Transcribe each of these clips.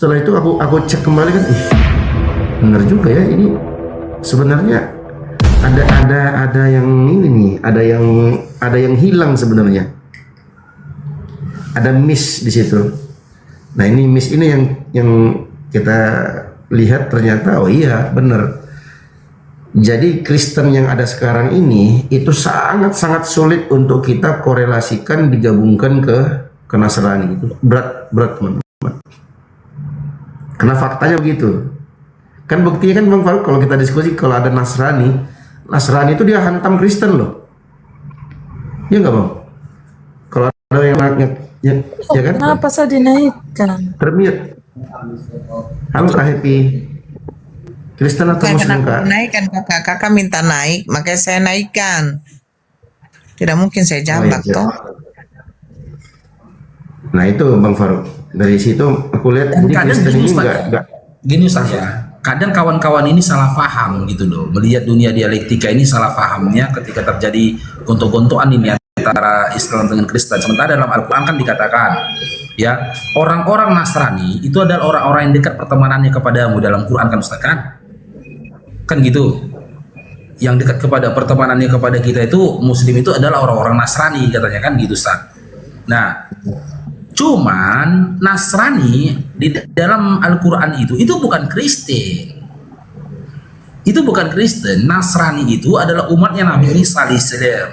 setelah itu aku cek kembali kan, bener juga ya, ini sebenarnya ada yang ini nih, ada yang hilang sebenarnya, ada miss di situ. Nah ini miss ini yang kita lihat ternyata, oh iya bener. Jadi Kristen yang ada sekarang ini itu sangat sulit untuk kita korelasikan, digabungkan ke Nasrani. Itu berat teman-teman. Karena faktanya begitu. Kan buktinya kan Bang Faruk, kalau kita diskusi, kalau ada Nasrani itu dia hantam Kristen loh. Iya nggak Bang? Kalau ada yang ya kan? Kenapa saya dinaikkan? Termute. Halo Kak Happy. Kristen atau Muslim Kak? Naikkan kakak minta naik, makanya saya naikkan. Tidak mungkin saya jambak toh. Nah itu Bang Faruk, dari situ aku lihat ini Kristen ini enggak gini Ustaz ya. Kadang kawan-kawan ini salah paham gitu loh, melihat dunia dialektika ini salah pahamnya ketika terjadi gontok-gontokan ini antara Islam dengan Kristen. Sementara dalam Al-Quran kan dikatakan ya, orang-orang Nasrani itu adalah orang-orang yang dekat pertemanannya kepadamu dalam Quran kan Ustaz kan gitu. Yang dekat kepada pertemanannya kepada kita itu Muslim itu adalah orang-orang Nasrani katanya kan gitu Ustaz. Nah cuman Nasrani di dalam Al-Quran itu bukan Kristen. Itu bukan Kristen. Nasrani itu adalah umatnya Nabi Isa alaihissalam.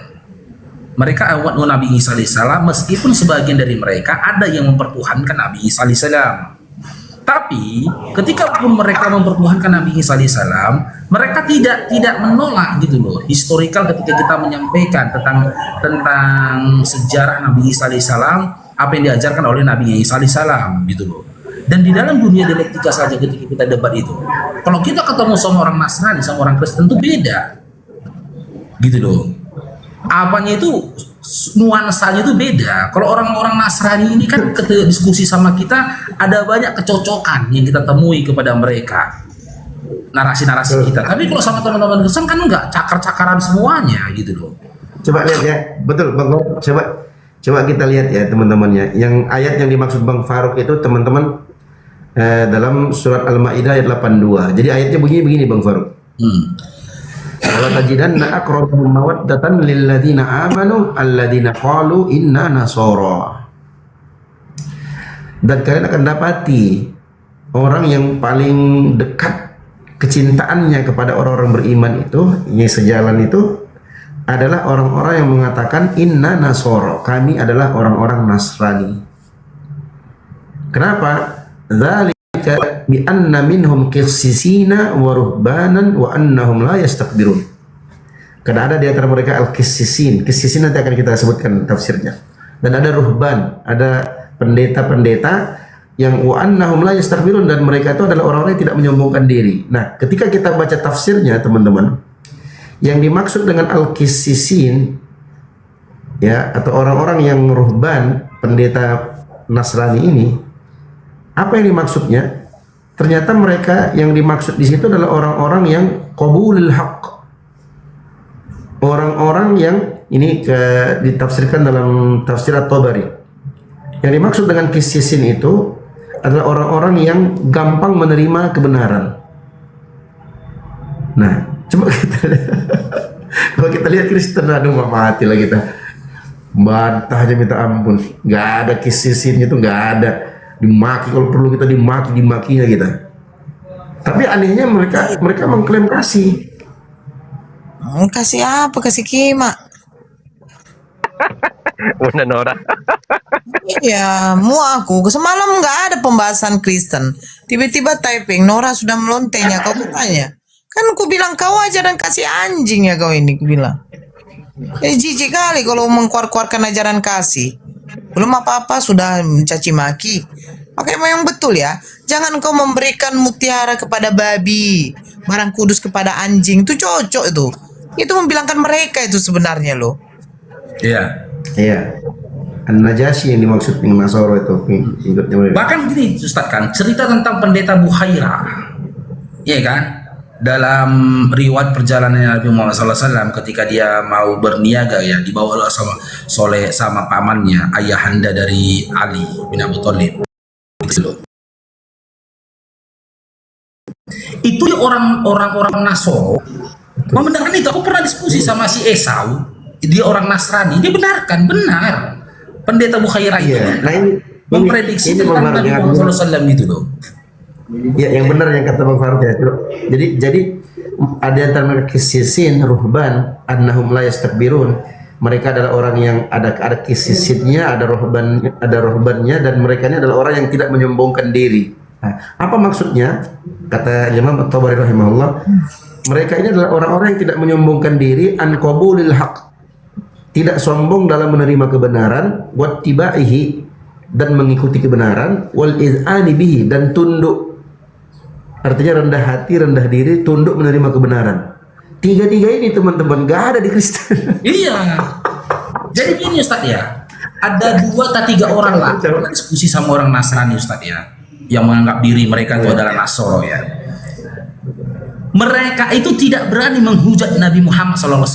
Mereka umat Nabi Isa alaihissalam, meskipun sebagian dari mereka ada yang mempertuhankan Nabi Isa alaihissalam. Tapi ketika pun mereka mempertuhankan Nabi Isa alaihissalam, mereka tidak menolak gitu loh. Historical ketika kita menyampaikan tentang sejarah Nabi Isa alaihissalam, apa yang diajarkan oleh Nabi Isa alaihissalam gitu loh. Dan di dalam dunia dialektika saja ketika kita debat itu, kalau kita ketemu sama orang Nasrani sama orang Kristen itu beda gitu loh. Apanya itu, nuansanya itu beda. Kalau orang-orang Nasrani ini kan ketika diskusi sama kita ada banyak kecocokan yang kita temui kepada mereka, narasi-narasi kita. Tapi kalau sama teman-teman Kristen kan enggak, cakar-cakaran semuanya gitu loh. Coba lihat ya, betul Bang. Coba kita lihat ya teman-temannya. Yang ayat yang dimaksud Bang Faruk itu teman-teman dalam surat Al-Maidah ayat 82. Jadi ayatnya bunyi begini Bang Faruk. Wa tajidanna aqrabahum mawaddatan lil ladzina amanu alladzina qalu inna nasara. Dan kalian akan dapati orang yang paling dekat kecintaannya kepada orang-orang beriman itu, yang sejalan itu adalah orang-orang yang mengatakan inna nasara, kami adalah orang-orang Nasrani. Kenapa? Dzalika bi anna minhum qissisina wa ruhbanan wa annahum la yastakbirun. Karena ada di antara mereka al-qissisin. Qissisin nanti akan kita sebutkan tafsirnya. Dan ada ruhban, ada pendeta-pendeta yang wa annahum la yastakbirun, dan mereka itu adalah orang-orang yang tidak menyombongkan diri. Nah, ketika kita baca tafsirnya teman-teman, yang dimaksud dengan al-qissisin ya, atau orang-orang yang ruhban, pendeta Nasrani ini, apa yang dimaksudnya? Ternyata mereka yang dimaksud di situ adalah orang-orang yang qabulul haqq. Orang-orang yang ini ditafsirkan dalam tafsir At-Tabari. Yang dimaksud dengan qissisin itu adalah orang-orang yang gampang menerima kebenaran. Nah, coba kita lihat. Kalau kita lihat Kristen, aduh mati lah kita. Bantah aja minta ampun. Nggak ada qissisinnya itu, nggak ada. Dimaki kalau perlu kita dimakinya kita. Tapi anehnya mereka mengklaim kasih. Kasih apa? Kasih kima. Bener Nora. Iya, aku semalam nggak ada pembahasan Kristen. Tiba-tiba typing, Nora sudah melontenya. Kau bertanya, kan aku bilang kau ajaran kasih anjing ya kau ini, aku bilang. Jijik kali kalau mengkuar-kuarkan ajaran kasih. Belum apa-apa sudah mencaci maki. Makanya yang betul ya, jangan kau memberikan mutiara kepada babi, barang kudus kepada anjing. Itu cocok itu. Itu membilangkan mereka itu sebenarnya loh. Iya. Iya. An-Najasyi yang dimaksud dengan Nasoro itu ikutnya mereka. Bahkan gini Ustaz kan, cerita tentang pendeta Buhaira, iya kan, dalam riwayat perjalanan Nabi Muhammad SAW ketika dia mau berniaga ya, dibawa sama Soleh sama pamannya, ayahanda dari Ali bin Abi Thalib. Itu orang Nasoro membenarkan itu. Aku pernah diskusi sama si Esau, dia orang Nasrani, dia benarkan, benar. Pendeta Bukhaira itu Nah ini memprediksi ini tentang Nabi Muhammad SAW itu loh. Ya, yang benar yang kata Bang Faruk ya. Jadi ada antara mereka kisisin, ruhban, annahum la yastakbirun. Mereka adalah orang yang ada kisisitnya, ada rohbannya, dan mereka ini adalah orang yang tidak menyombongkan diri. Nah, apa maksudnya? Kata Imam At-Tabari rahimahullah, mereka ini adalah orang-orang yang tidak menyombongkan diri, an qabulil haq, tidak sombong dalam menerima kebenaran, wattibaihi, dan mengikuti kebenaran, wal iz'ani bihi, dan tunduk. Artinya rendah hati, rendah diri, tunduk menerima kebenaran. Tiga-tiga ini teman-teman gak ada di Kristen. Iya. Jadi gini Ustaz ya, ada 2 atau 3 orang lah pernah diskusi sama orang Nasrani Ustaz ya, yang menganggap diri mereka itu adalah Nasoro ya. Mereka itu tidak berani menghujat Nabi Muhammad SAW.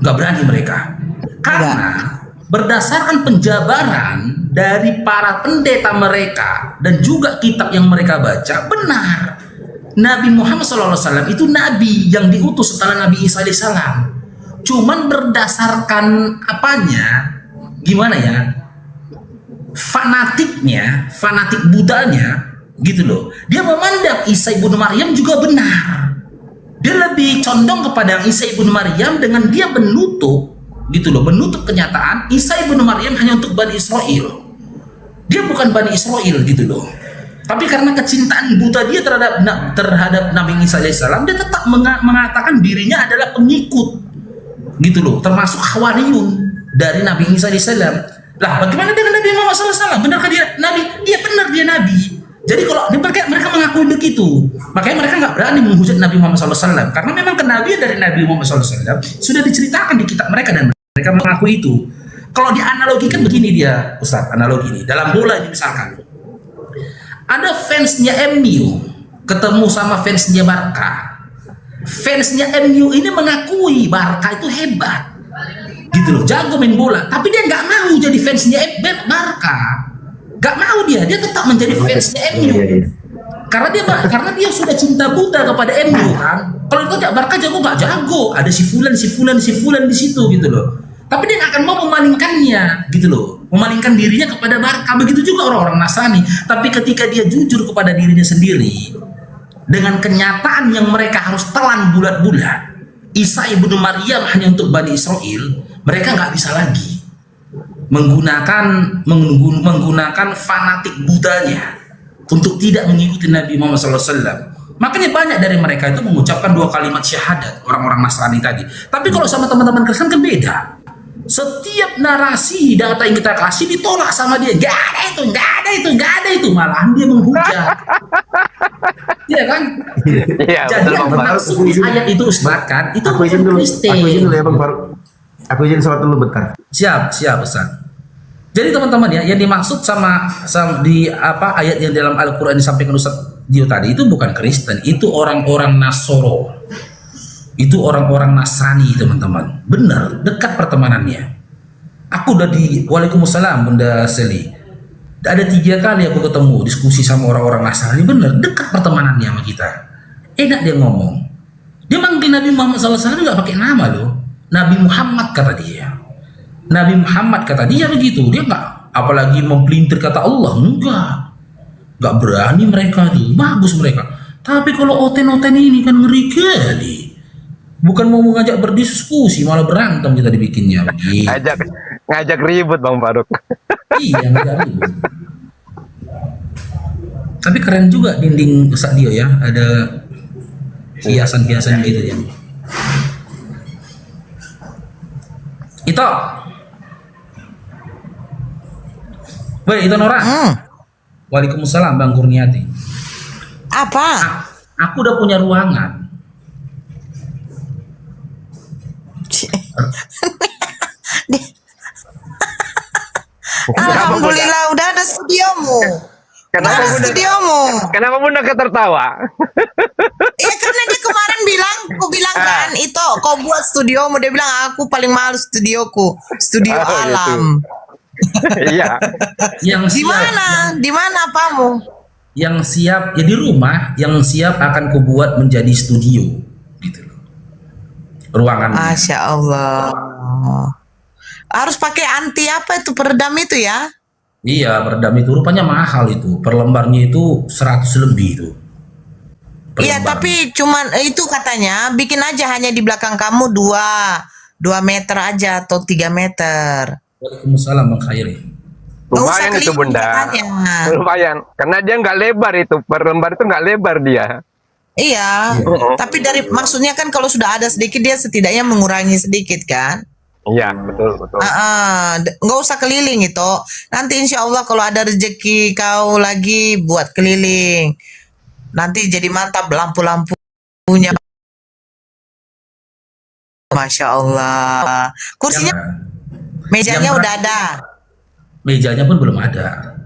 Nggak berani mereka. Karena berdasarkan penjabaran dari para pendeta mereka dan juga kitab yang mereka baca, benar Nabi Muhammad SAW itu Nabi yang diutus setelah Nabi Isa AS. Cuman berdasarkan apanya, gimana ya, fanatik budanya gitu loh. Dia memandang Isa ibnu Maryam juga benar. Dia lebih condong kepada Isa ibnu Maryam dengan dia menutup gitu loh, menutup kenyataan Isa ibnu Maryam hanya untuk Bani Israel. Dia bukan Bani Israel gitu loh. Tapi karena kecintaan buta dia terhadap Nabi Isa alaihissalam, dia tetap mengatakan dirinya adalah pengikut gitu loh, termasuk Hawariyun dari Nabi Isa alaihissalam. Lah bagaimana dengan Nabi Muhammad SAW? Benarkah dia Nabi? Iya benar dia Nabi. Jadi kalau mereka mengakui begitu, makanya mereka nggak berani menghujat Nabi Muhammad SAW, karena memang kenabian dari Nabi Muhammad SAW sudah diceritakan di kitab mereka dan mereka mengakui itu. Kalau dianalogikan begini dia, Ustaz, analogi ini dalam bola ini misalkan ada fansnya MU ketemu sama fansnya Barca. Fansnya MU ini mengakui Barca itu hebat, gitu loh, jago main bola, tapi dia nggak mau jadi fansnya Barca. Gak mau dia tetap menjadi fansnya MU. Karena dia sudah cinta buta kepada MU kan. Kalau itu Barca jago gak jago, ada si fulan di situ gitu loh. Tapi dia gak akan mau memalingkannya gitu loh, memalingkan dirinya kepada Barca. Begitu juga orang-orang Nasrani. Tapi ketika dia jujur kepada dirinya sendiri dengan kenyataan yang mereka harus telan bulat-bulat, Isa ibnu Maryam hanya untuk Bani Israel, mereka gak bisa lagi menggunakan fanatik budanya untuk tidak mengikuti Nabi Muhammad SAW. Makanya banyak dari mereka itu mengucapkan 2 kalimat syahadat, orang-orang Nasrani tadi. Tapi kalau sama teman-teman Kristen kan beda. Setiap narasi data yang kita kasih ditolak sama dia. Gak ada itu, malahan dia menghujat. Iya kan? Iya, Jadi yang maksud ayat itu Ustaz kan, itu Aku izin dulu ya Bang Faruk. Aku izin sholat dulu bentar. Siap Ustaz. Jadi teman-teman ya, yang dimaksud sama di ayat yang dalam Al-Qur'an disampaikan Ustaz Dio tadi itu bukan Kristen, itu orang-orang Nasoro. Itu orang-orang Nasrani, teman-teman. Benar, dekat pertemanannya. Aku udah Waalaikumsalam Bunda Seli. Ada 3 kali aku ketemu diskusi sama orang-orang Nasrani, benar, dekat pertemanannya sama kita. Enak dia ngomong. Dia manggil Nabi Muhammad SAW nggak pakai nama loh. Nabi Muhammad kata dia. Nabi Muhammad kata dia begitu. Dia nggak apalagi mempelintir kata Allah, nggak berani mereka tuh. Bagus mereka. Tapi kalau oten-oten ini kan ngeri kali. Bukan mau mengajak berdiskusi, malah berantem kita dibikinnya. Ngajak ribut Bang Faruk. Iya, ngajak ribut. Tapi keren juga dinding Ustaz Dio ya. Ada hiasan-hiasan gitu ya. Itu. Baik, itu Nora. Waalaikumsalam Bang Kurniati. Apa? Aku udah punya ruangan. Alhamdulillah udah ada studiomu. Kenapa Ada studiomu. Kenapa Bunda ketertawa? Iya karena dia kemarin aku bilang kan itu kau buat studiomu, dia bilang aku paling males studioku, studio Oh, alam. Iya. Yang Di mana? Di mana apamu? yang siap ya di rumah, yang siap akan kubuat menjadi studio gitu loh. Ruangannya. Masya Allah. Harus pakai anti apa itu peredam itu ya? Iya, peredam itu rupanya mahal itu. Per lembarnya itu 100 lebih itu. Per Iya, lembar. tapi cuman itu katanya bikin aja hanya di belakang kamu 2 meter aja atau 3 meter. Waalaikumsalam Bang Khairi. Nggak usah Lumayan itu keliling bunda. katanya. Lumayan. Karena dia nggak lebar itu. Per lembar itu nggak lebar dia. Iya, tapi dari maksudnya kan kalau sudah ada sedikit dia setidaknya mengurangi sedikit kan? Iya, betul, betul. Nggak usah keliling itu. Nanti insya Allah kalau ada rezeki kau lagi buat keliling. Nanti jadi mantap lampu-lampunya. Masya Allah. Kursinya, mejanya yang udah ada. Mejanya pun belum ada.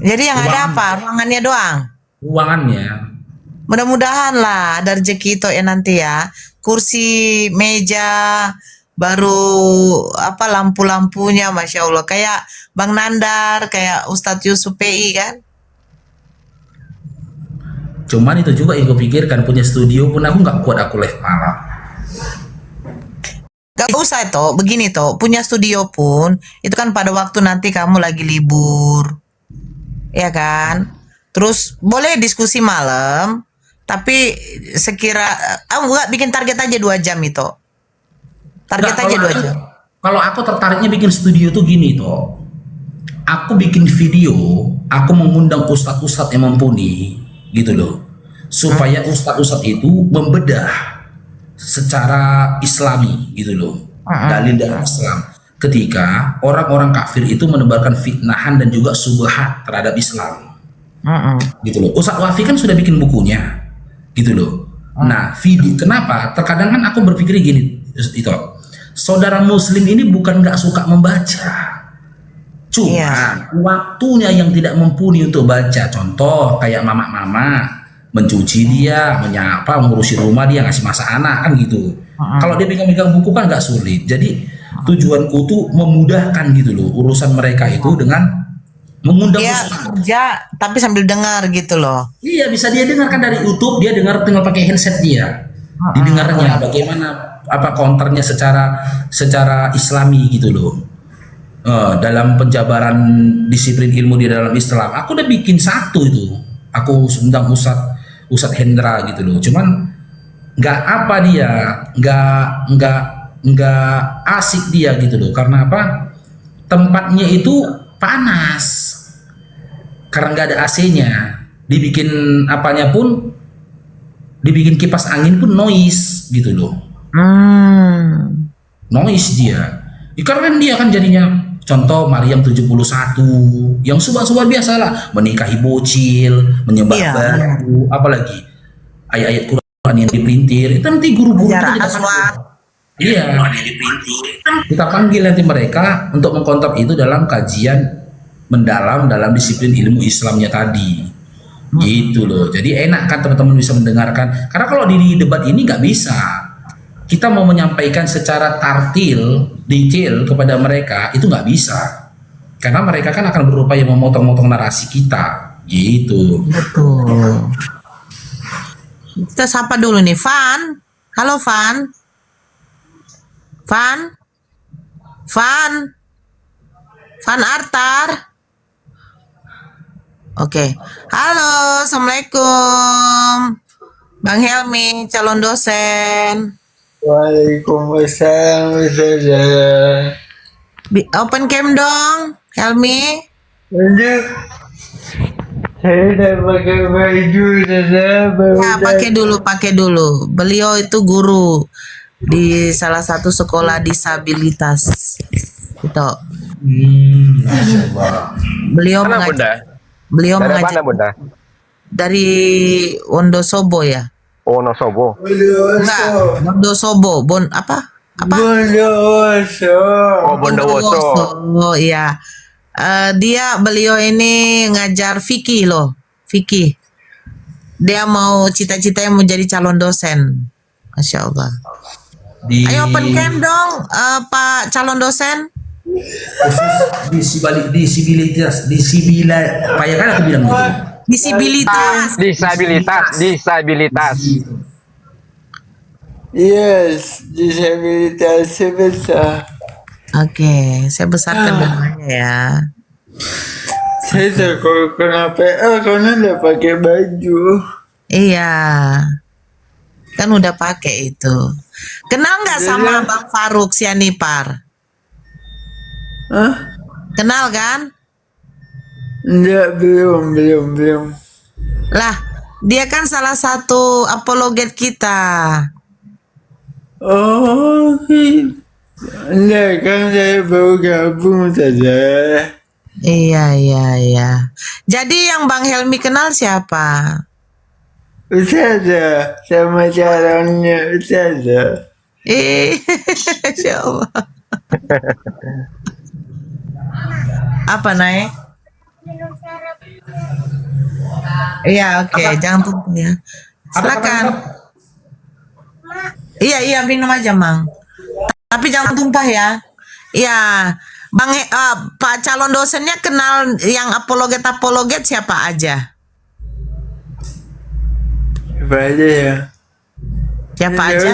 Jadi yang ada Ruangan. apa? Ruangannya doang. Ruangannya. Mudah-mudahan lah ada rezeki itu ya nanti ya. Kursi, meja, baru apa lampu-lampunya, Masya Allah. Kayak Bang Nandar, kayak Ustadz Yusuf PI kan. Cuman itu juga yang kupikirkan, punya studio pun aku nggak kuat aku live malam. Gak usah itu, begini tuh, punya studio pun, itu kan pada waktu nanti kamu lagi libur. Ya kan? Terus boleh diskusi malam, tapi sekira, enggak bikin target aja 2 jam itu. Target Nggak, aja kalau 2 aku- jam. Kalau aku tertariknya bikin studio tuh gini toh. Aku bikin video, aku mengundang ustadz-ustadz yang mumpuni, gitu loh. Supaya ustadz-ustadz itu membedah secara islami, gitu loh. Dalil dalam Islam. Ketika orang-orang kafir itu menebarkan fitnahan dan juga subhat terhadap Islam. Gitu loh. Ustadz Wafi kan sudah bikin bukunya, gitu loh. Nah, video kenapa? Terkadang kan aku berpikir gini, itu saudara Muslim ini bukan nggak suka membaca, cuma Iya. waktunya yang tidak mumpuni untuk baca. Contoh kayak mama-mama mencuci dia, menyapa, ngurusin rumah dia, ngasih masak anak kan gitu. Kalau dia pegang-pegang buku kan nggak sulit. Jadi tujuanku tuh memudahkan gitu loh urusan mereka itu dengan mengundang Dia ustadz. kerja tapi sambil dengar gitu loh. Iya, bisa dia dengarkan dari YouTube, dia dengar tinggal pakai handset dia. Didengarnya bagaimana apa counternya secara Islami gitu loh. Dalam penjabaran disiplin ilmu di dalam Islam. Aku udah bikin satu itu. Aku undang Ustadz Hendra gitu loh. Cuman nggak apa dia, nggak asik dia gitu loh. Karena apa? Tempatnya itu panas. Karena nggak ada AC-nya, dibikin apanya pun, dibikin kipas angin pun noise gitu loh, noise dia. Karena dia kan jadinya, contoh Maryam 71, yang subat-subat biasa lah, menikahi bocil, menyembah Iya. batu, apalagi ayat-ayat Quran yang diprintir, itu nanti guru-guru Jarak kita aswa. panggil. Iya, kita panggil nanti mereka untuk mengkontak itu dalam kajian mendalam dalam disiplin ilmu Islamnya tadi, gitu loh. Jadi enak kan teman-teman bisa mendengarkan. Karena kalau di debat ini nggak bisa. Kita mau menyampaikan secara tartil, detail kepada mereka itu nggak bisa. Karena mereka kan akan berupaya memotong-motong narasi kita, gitu. Betul. Kita sapa dulu nih, Van. Halo, Van. Van. Van. Van Artar. Oke. Halo, Assalamualaikum. Bang Helmi, calon dosen. Waalaikumsalam Ustazah. Open cam dong, Helmi. Untuk saya udah pakai baju Ustazah baru Ya, pakai dulu. Beliau itu guru di salah satu sekolah disabilitas. Itu. Masya Allah. Beliau Mana bunda? beliau Dari mana mengajar bunda? dari Wonosobo ya. Oh, Nosobo. Enggak, Bondosobo, apa? Bondowoso. Oh, Bondowoso. Oh iya. Beliau ini ngajar fikih loh, fikih. Dia mau cita-citanya mau jadi calon dosen. Masya Allah. Di Ayo open cam dong, Pak calon dosen. Kayak kan aku bilang gitu. Disabilitas. Disabilitas. Yes, disabilitas sebesar. Oke, saya besarkan namanya ya. Saya takut kenapa? Karena udah pakai baju. Iya. Kan udah pakai itu. Kenal nggak sama Bang Faruk Sianipar? Hah? Kenal kan? Enggak, belum. Lah, dia kan salah satu apologet kita. Oh, enggak, kan saya baru gabung saja. Iya. Jadi yang Bang Helmi kenal siapa? Ustazah, sama calonnya Ustazah. Insya Allah. Apa naik? Iya, oke, jangan tunggu ya. Silakan. Iya, minum aja, Mang. Tapi jangan tumpah ya. Iya, Pak calon dosennya kenal yang apologet siapa aja? Apa aja ya? Siapa aja?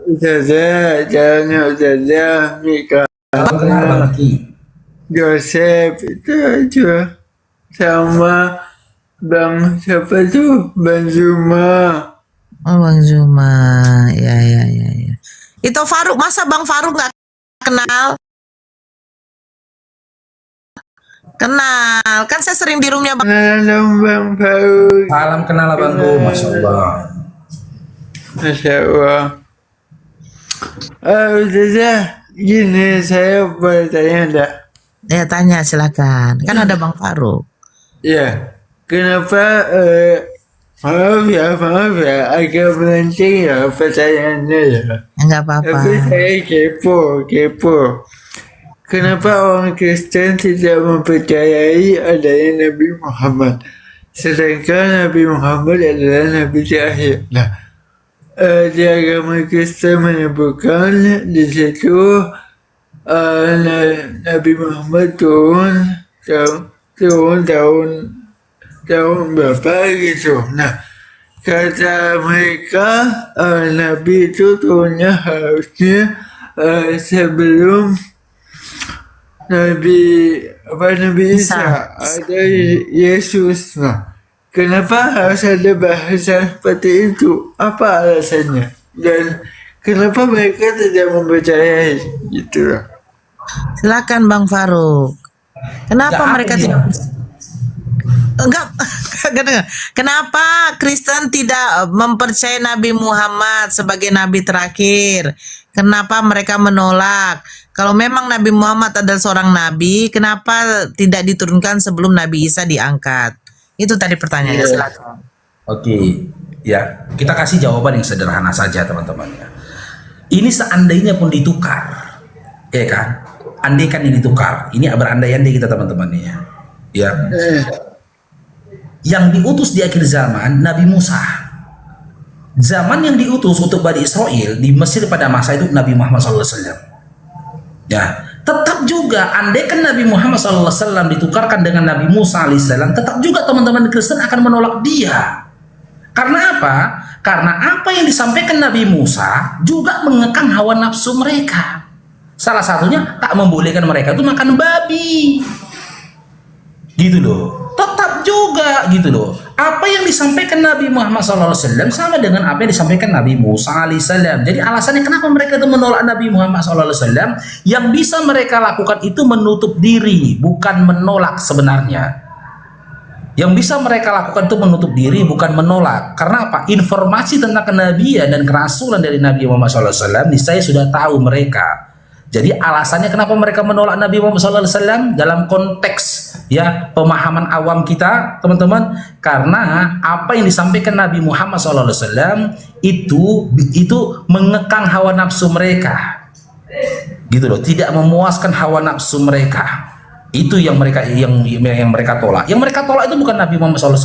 Ustazah, calonnya Ustazah, Mika, Kenapa lagi? Joseph, itu aja. Sama Bang, siapa tuh? Bang Zuma. Oh, Bang Zuma. Ya. Itu Faruk, masa Bang Faruk nggak kenal? Kenal, kan saya sering di roomnya Bang. Kenalan dong Bang Faruk. Salam kenal abangku, masya Allah. Masya Allah. Ustazah, gini saya boleh tanya enggak? Ya tanya silakan. Kan ada Bang Faruk. Ya, kenapa maaf ya, agak melenceng ya pertanyaannya ya. Enggak apa-apa. Tapi saya kepo. Kenapa orang Kristen tidak mempercayai adanya Nabi Muhammad, sedangkan Nabi Muhammad adalah Nabi terakhir? Nah, di agama Kristen menyebutkan di situ Nabi Muhammad turun tahun berapa gitu. Nah, kata mereka Nabi itu turunnya harusnya sebelum Nabi Isa ada Yesus. Nah, kenapa harus ada bahasa seperti itu? Apa alasannya? Dan kenapa mereka tidak mempercayai gitu loh? Silakan Bang Faruk. Kenapa mereka tidak enggak dengar. Kenapa Kristen tidak mempercayai Nabi Muhammad sebagai nabi terakhir? Kenapa mereka menolak? Kalau memang Nabi Muhammad adalah seorang nabi, kenapa tidak diturunkan sebelum Nabi Isa diangkat? Itu tadi pertanyaannya. Silakan. Oke, ya kita kasih jawaban yang sederhana saja teman-teman ya. Ini seandainya pun ditukar, ya kan? Andaikan ini ditukar, ini berandai-andai kita teman-teman ya. Yang diutus di akhir zaman Nabi Musa. Zaman yang diutus untuk Bani Israel di Mesir pada masa itu Nabi Muhammad SAW. Ya, tetap juga andaikan Nabi Muhammad SAW ditukarkan dengan Nabi Musa AS, tetap juga teman-teman Kristen akan menolak dia. Karena apa? Karena apa yang disampaikan Nabi Musa juga mengekang hawa nafsu mereka. Salah satunya tak membolehkan mereka itu makan babi. Gitu loh. Tetap juga gitu loh. Apa yang disampaikan Nabi Muhammad SAW sama dengan apa yang disampaikan Nabi Musa AS. Jadi alasannya kenapa mereka itu menolak Nabi Muhammad SAW? Yang bisa mereka lakukan itu menutup diri, bukan menolak sebenarnya. Yang bisa mereka lakukan itu menutup diri, bukan menolak. Karena apa? Informasi tentang kenabian dan kerasulan dari Nabi Muhammad SAW saya sudah tahu mereka. Jadi alasannya kenapa mereka menolak Nabi Muhammad SAW dalam konteks ya pemahaman awam kita teman-teman, karena apa yang disampaikan Nabi Muhammad SAW itu mengekang hawa nafsu mereka, gitu loh, tidak memuaskan hawa nafsu mereka. Itu yang mereka tolak. Yang mereka tolak itu bukan Nabi Muhammad SAW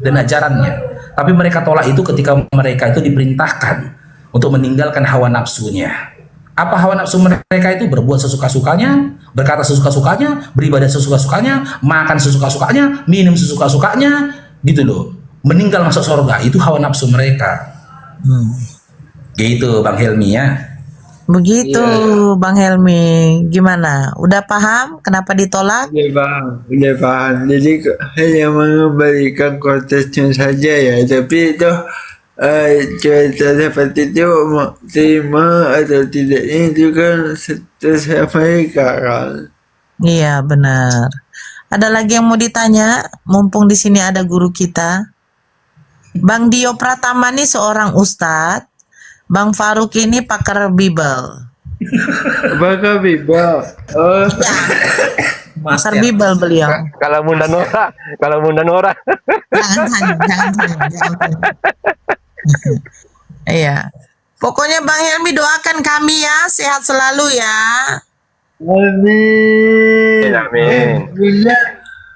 dan ajarannya, tapi mereka tolak itu ketika mereka itu diperintahkan untuk meninggalkan hawa nafsunya. Apa hawa nafsu mereka itu? Berbuat sesuka-sukanya, berkata sesuka-sukanya, beribadah sesuka-sukanya, makan sesuka-sukanya, minum sesuka-sukanya, gitu loh. Meninggal masuk surga, itu hawa nafsu mereka. Gitu Bang Helmi ya. Begitu Bang Helmi. Gimana? Udah paham kenapa ditolak? Udah paham. Jadi hanya mengembalikan konteksnya saja ya. Tapi itu cerita seperti itu terima atau tidaknya itu kan terserah mereka kan. Iya, benar. Ada lagi yang mau ditanya? Mumpung di sini ada guru kita. Bang Dio Pratama nih seorang ustadz. Bang Faruk ini pakar Bible. Apakah Bible? Oh, Pakar Bible beliau. Kalau Bunda Nora. Jangan. Iya. Pokoknya Bang Helmi doakan kami ya, sehat selalu ya. amin. Amin. Bunda,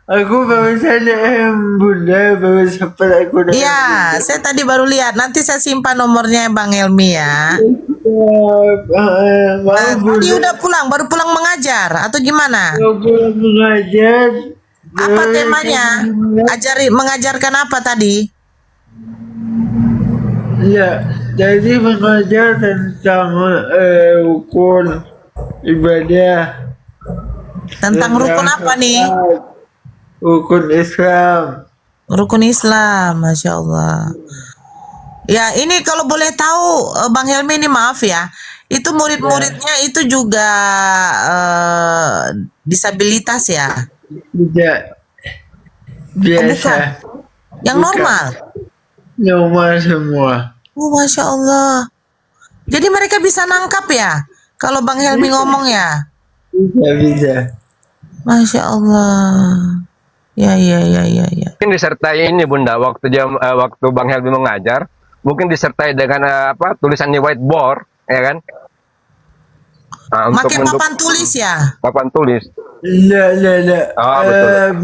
aku baru saja Bunda baru sempat aku Iya, saya tadi baru lihat. Nanti saya simpan nomornya Bang Helmi ya. Nah, tadi udah pulang, baru pulang mengajar atau gimana? Aku mengajar. Apa temanya? Mengajarkan apa tadi? Ya, jadi mengajar tentang rukun ibadah. Tentang rukun apa nih? Rukun Islam. Rukun Islam, Masya Allah. Ya, ini kalau boleh tahu Bang Helmi ini maaf ya. Itu murid-muridnya itu juga disabilitas ya? Tidak biasa. Yang normal? Normal semua. Oh, Masya Allah. Jadi mereka bisa nangkap ya? Kalau Bang Helmi ngomong ya? Bisa. Masya Allah. Ya. Mungkin disertai ini Bunda waktu Bang Helmi mengajar, mungkin disertai dengan tulisannya whiteboard, ya kan? Nah, Pakai papan tulis ya? papan tulis. Tidak. Oh, betul.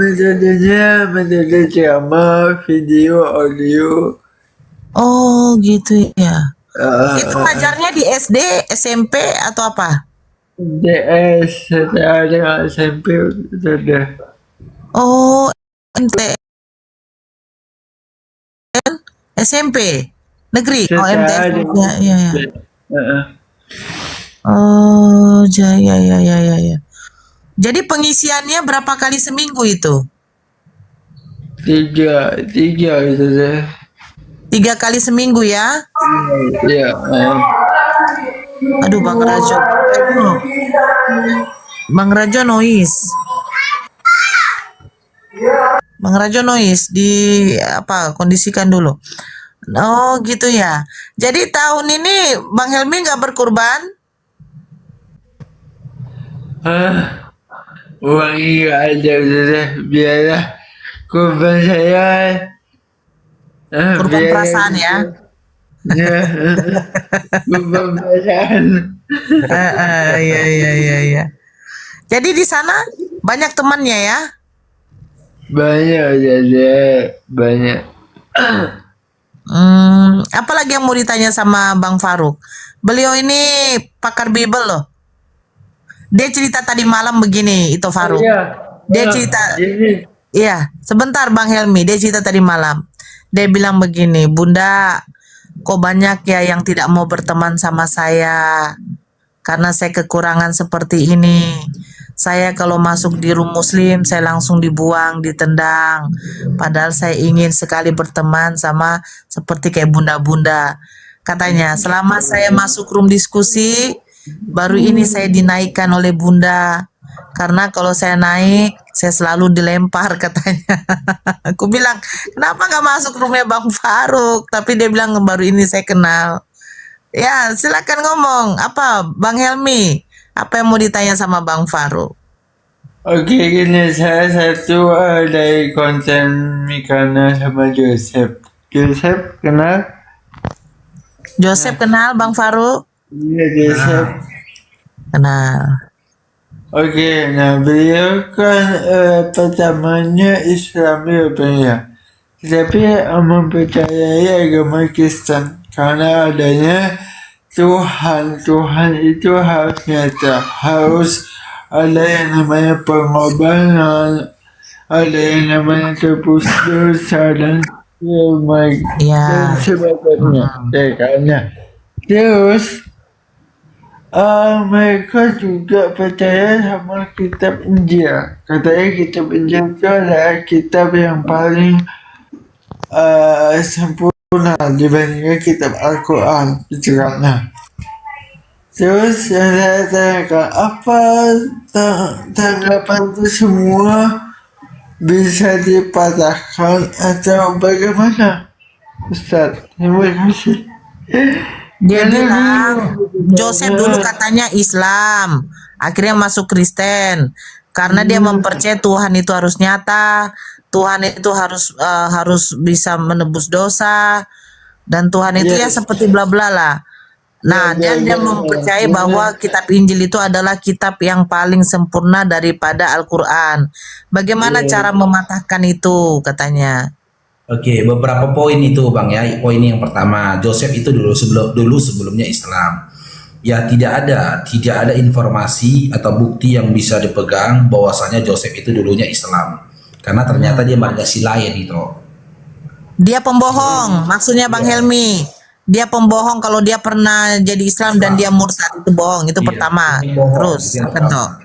Metode ceramah, video, audio. Oh, gitu ya. Itu ngajarnya di SD, SMP atau apa? DS, ada SMP sudah. Oh, MTN SMP negeri. Oh, MTN. Ya. Oh, ya. Jadi pengisiannya berapa kali seminggu itu? Tiga itu deh. 3 kali seminggu ya? Ya. Aduh, Bang Rajo noise. Bang Rajo noise kondisikan dulu. Oh, gitu ya. Jadi tahun ini Bang Helmi nggak berkurban? Uang nggak ada udah biarlah kurban saya. Kurban perasaan ya? Ya. Kurban perasaan. Iya. Jadi di sana banyak temannya ya? Banyak banyak. Apalagi yang mau ditanya sama Bang Faruk? Beliau ini pakar Bible loh. Dia cerita tadi malam begini, itu Faruk. Dia cerita, iya, sebentar Bang Helmi, dia cerita tadi malam. Dia bilang begini, Bunda, kok banyak ya yang tidak mau berteman sama saya karena saya kekurangan seperti ini. Saya kalau masuk di room muslim, saya langsung dibuang, ditendang. Padahal saya ingin sekali berteman sama seperti kayak bunda-bunda. Katanya, selama saya masuk room diskusi, baru ini saya dinaikkan oleh bunda. Karena kalau saya naik, saya selalu dilempar katanya. Aku bilang, kenapa gak masuk roomnya Bang Faruk? Tapi dia bilang, baru ini saya kenal. Ya, silakan ngomong. Apa, Bang Helmi? Apa yang mau ditanya sama Bang Faruk? Oke, gini, saya satu dari konten Mikana sama Joseph. Joseph kenal? Joseph kenal Bang Faruk? Iya, Joseph. Kenal. Oke, nah beliau kan pertamanya Islam ya, tapi mempercayai agama Kristen karena adanya Tuhan itu harus nyata, harus ada yang namanya pengorbanan, ada yang namanya tebus dosa dan Ya. sebagainya. Karena terus mereka juga percaya sama kitab Injil. Katanya kitab Injil itu adalah kitab yang paling sempurna dibandingkan kitab Al-Quran. Gitu kan. Nah, terus yang saya tanyakan, apa tanggapan itu semua bisa dipatahkan atau bagaimana? Ustaz, terima kasih. Dia bilang Joseph dulu katanya Islam, akhirnya masuk Kristen karena dia mempercayai Tuhan itu harus nyata, Tuhan itu harus bisa menebus dosa, dan Tuhan itu ya seperti bla bla lah. Nah, dan dia mempercayai bahwa kitab Injil itu adalah kitab yang paling sempurna daripada Al-Quran. Bagaimana cara mematahkan itu katanya? Oke, beberapa poin itu Bang ya. Poin yang pertama, Joseph itu sebelumnya Islam. Ya tidak ada informasi atau bukti yang bisa dipegang bahwasanya Joseph itu dulunya Islam. Karena ternyata dia marga Silayan itu. Dia pembohong, maksudnya Bang Helmi. Dia pembohong kalau dia pernah jadi Islam dan dia murtad, itu bohong. Itu Iya, pertama. itu bohong, Terus, itu yang apa tuh? pertama.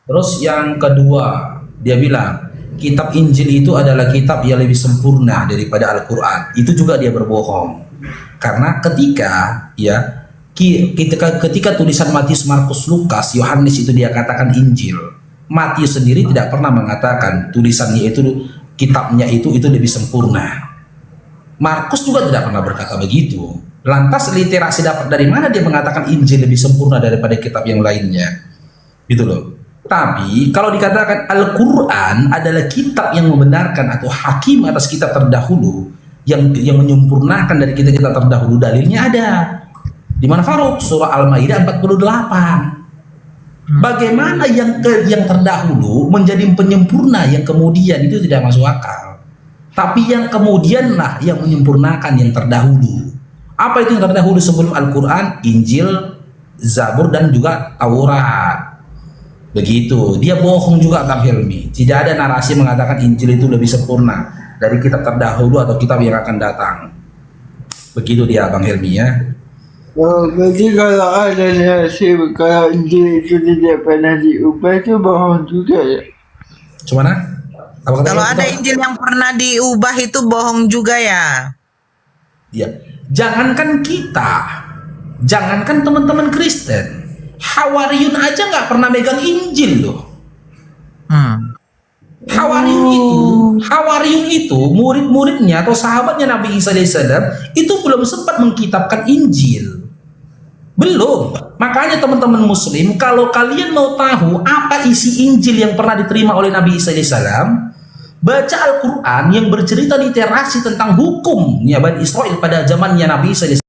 Terus yang kedua, dia bilang kitab Injil itu adalah kitab yang lebih sempurna daripada Al-Quran. Itu juga dia berbohong. Karena ketika tulisan Matius, Markus, Lukas, Yohanes itu dia katakan Injil, Matius sendiri tidak pernah mengatakan tulisannya itu, kitabnya itu lebih sempurna. Markus juga tidak pernah berkata begitu. Lantas literasi dapat dari mana dia mengatakan Injil lebih sempurna daripada kitab yang lainnya? Gitu loh. Tapi kalau dikatakan Al-Quran adalah kitab yang membenarkan atau hakim atas kitab terdahulu, yang menyempurnakan dari kitab-kitab terdahulu, dalilnya ada. Di mana Faruk? Surah Al-Maidah 48. Bagaimana yang terdahulu menjadi penyempurna yang kemudian, itu tidak masuk akal. Tapi yang kemudian lah yang menyempurnakan yang terdahulu. Apa itu yang terdahulu sebelum Al-Quran? Injil, Zabur, dan juga Taurat. Begitu. Dia bohong juga Bang Helmi. Tidak ada narasi mengatakan Injil itu lebih sempurna dari kitab terdahulu atau kitab yang akan datang. Begitu dia Bang Helmi ya. Oh, berarti kalau ada narasi kalau Injil itu tidak pernah diubah itu bohong juga ya? Gimana? Kalau ada Injil yang pernah diubah itu bohong juga ya? Ya, jangankan kita, jangankan teman-teman Kristen, Hawariyun aja nggak pernah megang Injil loh. Hawariyun itu murid-muridnya atau sahabatnya Nabi Isa AS itu belum sempat mengkitabkan Injil. Belum. Makanya teman-teman Muslim, kalau kalian mau tahu apa isi Injil yang pernah diterima oleh Nabi Isa AS, baca Al-Quran yang bercerita literasi tentang hukumnya Bani Israel pada zamannya Nabi Isa AS.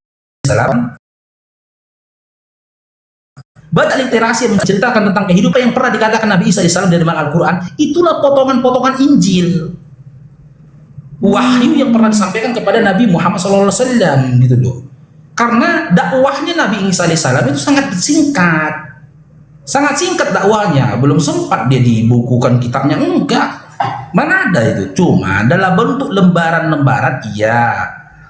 Baca literasi yang menceritakan tentang kehidupan yang pernah dikatakan Nabi Isa AS dari Al-Quran. Itulah potongan-potongan Injil, wahyu yang pernah disampaikan kepada Nabi Muhammad SAW gitu loh. Karena dakwahnya Nabi Isa AS itu sangat singkat dakwahnya. Belum sempat dia dibukukan kitabnya, enggak. Mana ada itu, cuma dalam bentuk lembaran-lembaran. Iya,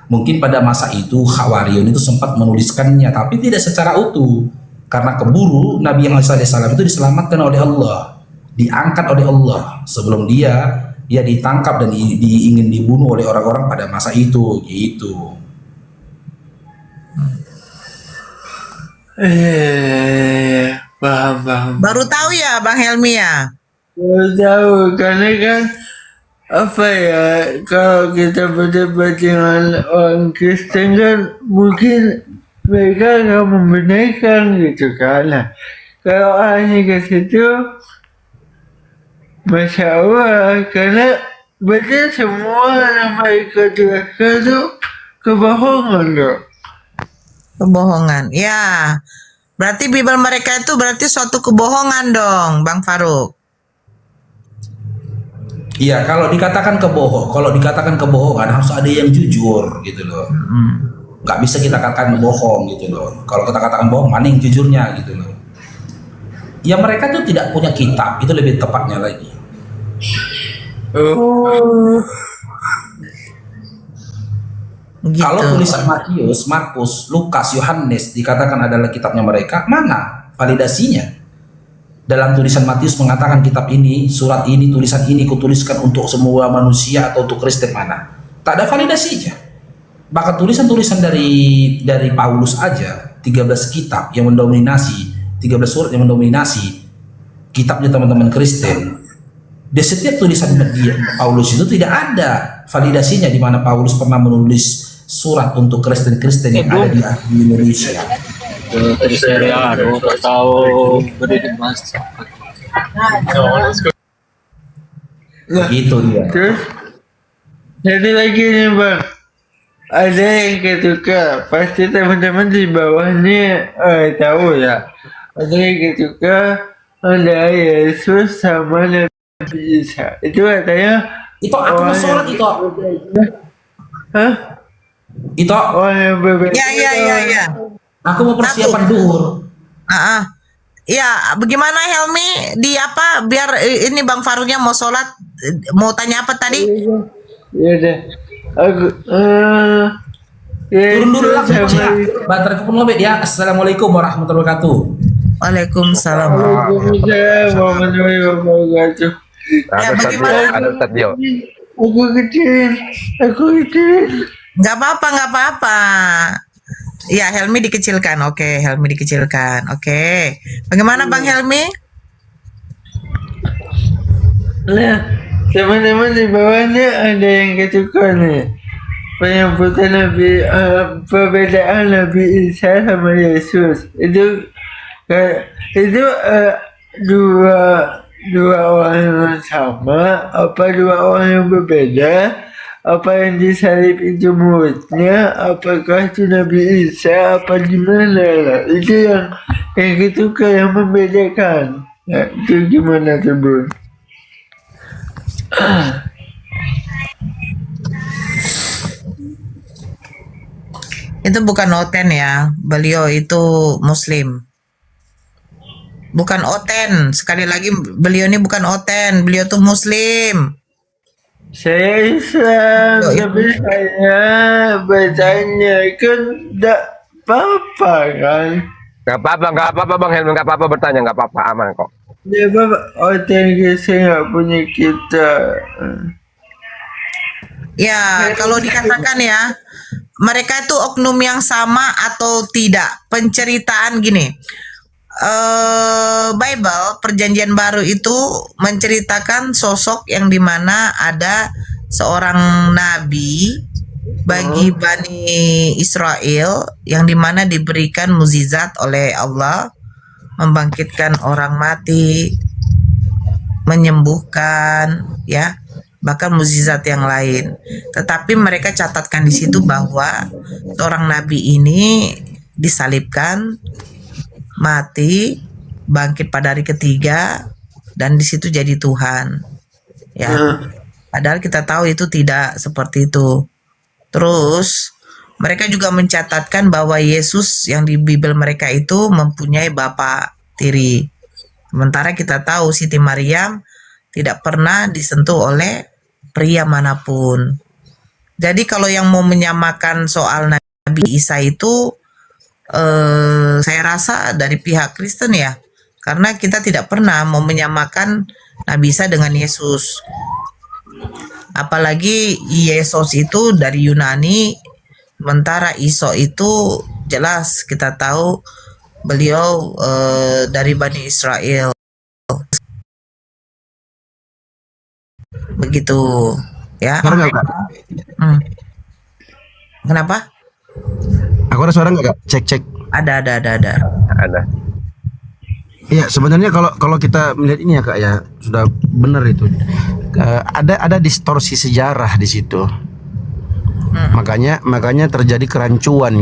mungkin pada masa itu Hawariyun itu sempat menuliskannya, tapi tidak secara utuh. Karena keburu Nabi yang Isa AS itu diselamatkan oleh Allah, diangkat oleh Allah sebelum dia ditangkap dan ingin dibunuh oleh orang-orang pada masa itu gitu. Paham. Baru tahu ya Bang Helmi ya? Baru tahu, karena kan apa ya, kalau kita berdebat dengan orang Kristen kan mungkin mereka akan membenarkan gitu kan. Nah, kalau hanya ke situ, Masya Allah, karena berarti semua yang mereka jelaskan itu kebohongan loh. Kebohongan, ya. Berarti Bible mereka itu berarti suatu kebohongan dong, Bang Faruk. Iya, kalau dikatakan kebohongan harus ada yang jujur gitu loh. Nggak bisa kita katakan bohong gitu loh. Kalau kita katakan bohong, mana yang jujurnya gitu loh. Ya mereka tuh tidak punya kitab, itu lebih tepatnya lagi. Gitu. Kalau tulisan Matius, Markus, Lukas, Yohanes dikatakan adalah kitabnya mereka, mana validasinya? Dalam tulisan Matius mengatakan kitab ini, surat ini, tulisan ini kutuliskan untuk semua manusia atau untuk Kristen, mana? Tak ada validasinya. Bahkan tulisan-tulisan dari Paulus aja 13 kitab yang mendominasi, 13 surat yang mendominasi kitabnya teman-teman Kristen. Di setiap tulisan Paulus itu tidak ada validasinya di mana Paulus pernah menulis surat untuk Kristen-Kristen yang ada di Indonesia. Gitu dia. Terus jadi lagi nih Bang, ada yang ketuka, pasti teman-teman di bawah ini tahu ya. Ada yang ketuka, ada Yesus sama Nabi Isa. Itu katanya Itu aku mau sholat itu. Hah? Itu Orang yang berbeda. Ya. aku mau persiapan duhur. Ya, bagaimana Helmi di apa? Biar ini Bang Farunya mau sholat, mau tanya apa tadi? Ya udah. Aku Turun dulu lah Yesus ya. sama Baterai pun lobet ya. Assalamualaikum warahmatullahi wabarakatuh. Waalaikumsalam. Waalaikumsalam warahmatullahi wabarakatuh. Ada Ustaz Dio. Aku kecil. Nggak apa-apa. Ya, Helmi dikecilkan. Oke, Helmi dikecilkan. Oke. Bagaimana Bang Helmi? Nah, teman-teman di bawahnya ada yang ketukan nih. Penyebutan perbedaan Nabi Isa sama Yesus itu dua orang yang sama, apa dua orang yang berbeda, apa yang disalib itu mulutnya, apakah itu Nabi Isa, apa gimana lah. Itu yang ketukan yang membedakan. Nah, itu gimana tuh Bun? Itu bukan Oten ya. Beliau itu Muslim. Bukan Oten. Sekali lagi beliau ini bukan Oten. Beliau tuh Muslim. Saya Islam, tapi saya bertanya kan tidak apa-apa kan? Gak apa-apa Bang Helmi, gak apa-apa bertanya, gak apa-apa, aman kok. Dia otentik saya nggak punya kita. Ya, kalau dikatakan ya, mereka itu oknum yang sama atau tidak. Penceritaan gini. Bible Perjanjian Baru itu menceritakan sosok yang dimana ada seorang nabi bagi Bani Israel yang dimana diberikan mukjizat oleh Allah, membangkitkan orang mati, menyembuhkan, ya, bahkan mukjizat yang lain. Tetapi mereka catatkan di situ bahwa seorang nabi ini disalibkan, mati, bangkit pada hari ketiga, dan di situ jadi Tuhan. Ya, padahal kita tahu itu tidak seperti itu. Terus mereka juga mencatatkan bahwa Yesus yang di Bible mereka itu mempunyai bapa tiri. Sementara kita tahu Siti Maryam tidak pernah disentuh oleh pria manapun. Jadi kalau yang mau menyamakan soal Nabi Isa itu saya rasa dari pihak Kristen ya, karena kita tidak pernah mau menyamakan Nabi Isa dengan Yesus. Apalagi Yesus itu dari Yunani, sementara Isa itu jelas kita tahu beliau dari Bani Israel. Begitu ya. Suara nggak, Kak? Kenapa? Aku ada suara nggak, Kak? Cek. Ada. Ada. Iya, sebenarnya kalau kita melihat ini ya, Kak, ya sudah benar itu. Ada distorsi sejarah di situ. Makanya terjadi kerancuan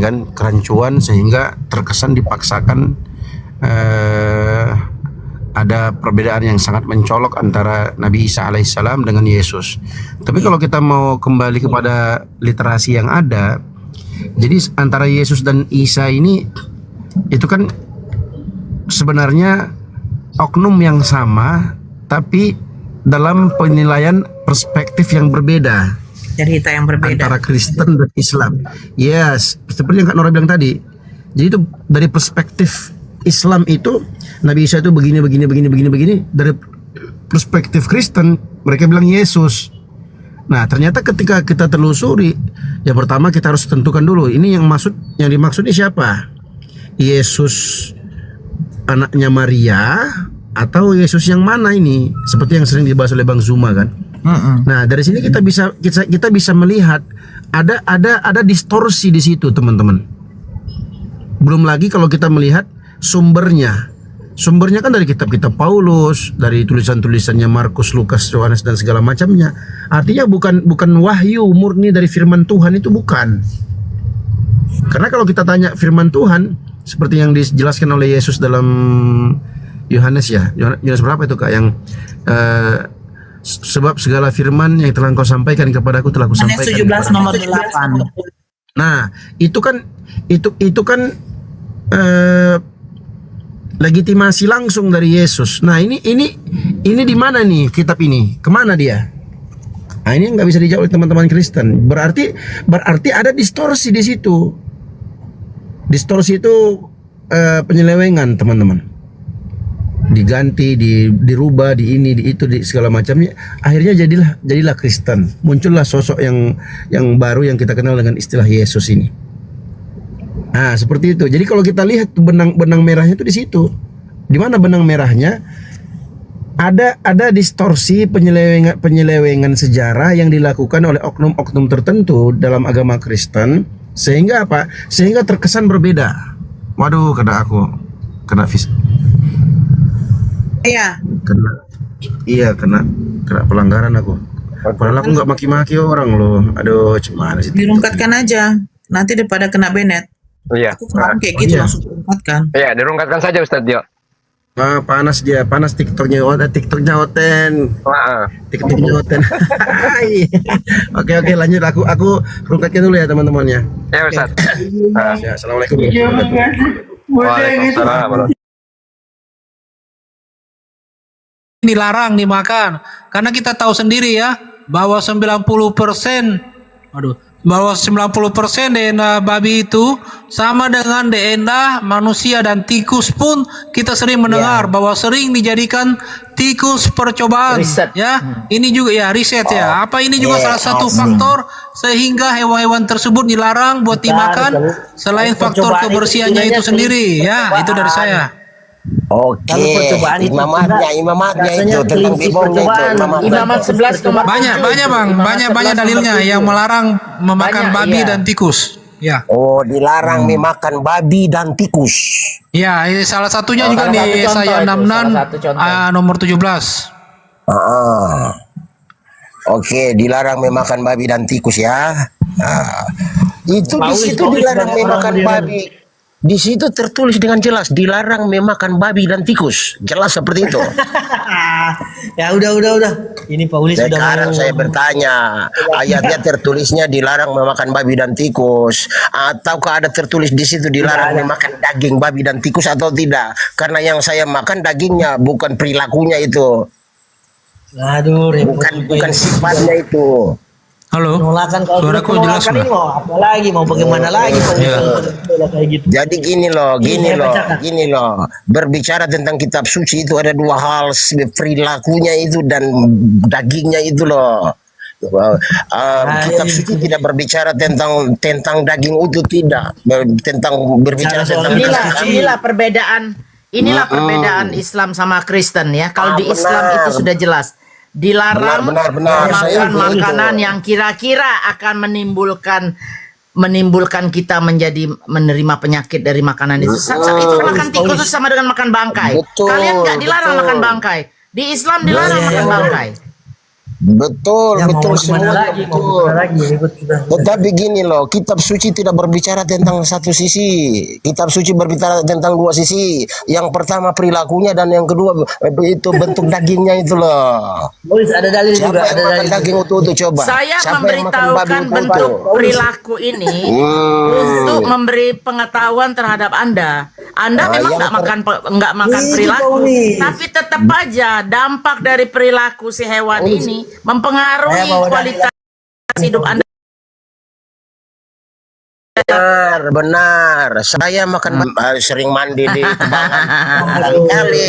sehingga terkesan dipaksakan ada perbedaan yang sangat mencolok antara Nabi Isa alaihissalam dengan Yesus. Tapi kalau kita mau kembali kepada literasi yang ada, Jadi antara Yesus dan Isa ini itu kan sebenarnya oknum yang sama, tapi dalam penilaian perspektif yang berbeda Cerita yang berbeda. antara Kristen dan Islam. Yes, seperti yang Kak Nora bilang tadi. Jadi itu dari perspektif Islam itu Nabi Isa itu begini. Dari perspektif Kristen mereka bilang Yesus. Nah, ternyata ketika kita telusuri, yang pertama kita harus tentukan dulu ini yang dimaksud ini siapa? Yesus anaknya Maria atau Yesus yang mana ini? Seperti yang sering dibahas oleh Bang Zuma kan. Nah, dari sini kita bisa melihat ada distorsi di situ, teman-teman. Belum lagi kalau kita melihat sumbernya kan dari kitab-kitab Paulus, dari tulisan-tulisannya Markus, Lukas, Yohanes dan segala macamnya. Artinya bukan wahyu murni dari firman Tuhan, itu bukan. Karena kalau kita tanya firman Tuhan seperti yang dijelaskan oleh Yesus dalam Yohanes berapa itu Kak, yang sebab segala firman yang telah Engkau sampaikan kepadaku telah Yohanes kusampaikan 17 nomor 8. Nah, itu kan legitimasi langsung dari Yesus. Nah, ini di mana nih kitab ini? Kemana dia? Nah, ini nggak bisa dijawab oleh teman-teman Kristen. Berarti ada distorsi di situ. Distorsi itu penyelewengan, teman-teman. Diganti, dirubah, di itu, di segala macamnya. Akhirnya jadilah Kristen. Muncullah sosok yang baru yang kita kenal dengan istilah Yesus ini. Nah, seperti itu. Jadi kalau kita lihat benang merahnya itu di situ. Di mana benang merahnya? Ada distorsi penyelewengan sejarah yang dilakukan oleh oknum-oknum tertentu dalam agama Kristen, sehingga apa? Sehingga terkesan berbeda. Waduh, kena pelanggaran aku. Padahal aku nggak maki-maki orang loh. Aduh, gimana sih? Dirungkatkan aja. Nanti daripada kena Bennett. Iya. Aku kemarin kayak gitu langsung dirungkatkan. Iya, dirungkatkan saja Ustadz Jo. Panas TikToknya Oten. Wah, TikToknya Oten. Oke, lanjut aku rungkatkan dulu ya teman-temannya. ya Ustadz. Ya, assalamualaikum. Waalaikumsalam. Dilarang dimakan karena kita tahu sendiri ya bahwa 90% DNA babi itu sama dengan DNA manusia, dan tikus pun kita sering mendengar bahwa sering dijadikan tikus percobaan ya. Ini juga ya riset ya. Apa ini juga salah satu faktor sehingga hewan-hewan tersebut dilarang buat dimakan selain faktor kebersihannya itu sendiri ya. Itu dari saya. Oke, imamatnya itu tentang Imamat 11 Banyak bang, dalilnya yang melarang memakan babi dan tikus. Ya. Oh, dilarang memakan babi dan tikus. Ya, ini salah satunya juga di Yesaya 66 nomor 17. Oke, dilarang memakan babi dan tikus ya. Itu di situ dilarang memakan babi. Di situ tertulis dengan jelas dilarang memakan babi dan tikus. Jelas seperti itu. Ya udah. Ini Paulis sudah sekarang saya bertanya, ayatnya tertulisnya dilarang memakan babi dan tikus, ataukah ada tertulis di situ dilarang memakan daging babi dan tikus atau tidak? Karena yang saya makan dagingnya, bukan perilakunya itu. Aduh, bukan sifatnya itu. Halo. Penolakan kalau sudah Suaraku jelas, penolakan ini mau apa lagi, mau bagaimana lagi kayak gitu. Jadi gini loh, berbicara tentang kitab suci itu ada dua hal, perilakunya itu dan dagingnya itu loh. Kitab suci tidak berbicara tentang daging utuh, tidak. Berbicara tentang inilah perbedaan. Inilah perbedaan Islam sama Kristen ya. Kalau di Islam itu sudah jelas. Dilarang makan makanan yang kira-kira akan menimbulkan kita menerima penyakit dari makanan itu. Itu makan tikus sama dengan makan bangkai. Kalian nggak dilarang makan bangkai. Di Islam dilarang makan bangkai. Betul, Ya betul mau gimana semua lagi, mau betul. gimana lagi, ribut sudah. Tetapi gini loh, kitab suci tidak berbicara tentang satu sisi. Kitab suci berbicara tentang dua sisi. Yang pertama perilakunya dan yang kedua itu bentuk dagingnya itu loh. Boris ada dalil Siapa juga, yang ada makan dalil. daging utuh-utuh coba? Saya Siapa yang makan babi memberitahukan utuh-utuh? bentuk perilaku ini untuk memberi pengetahuan terhadap Anda. Anda memang nggak makan Itu, perilaku, Paulis. tapi tetap aja dampak dari perilaku si hewan ini mempengaruhi Saya bawa dalil kualitas hidup Anda. Benar, benar. Saya makan sering mandi di tebangan kali-kali,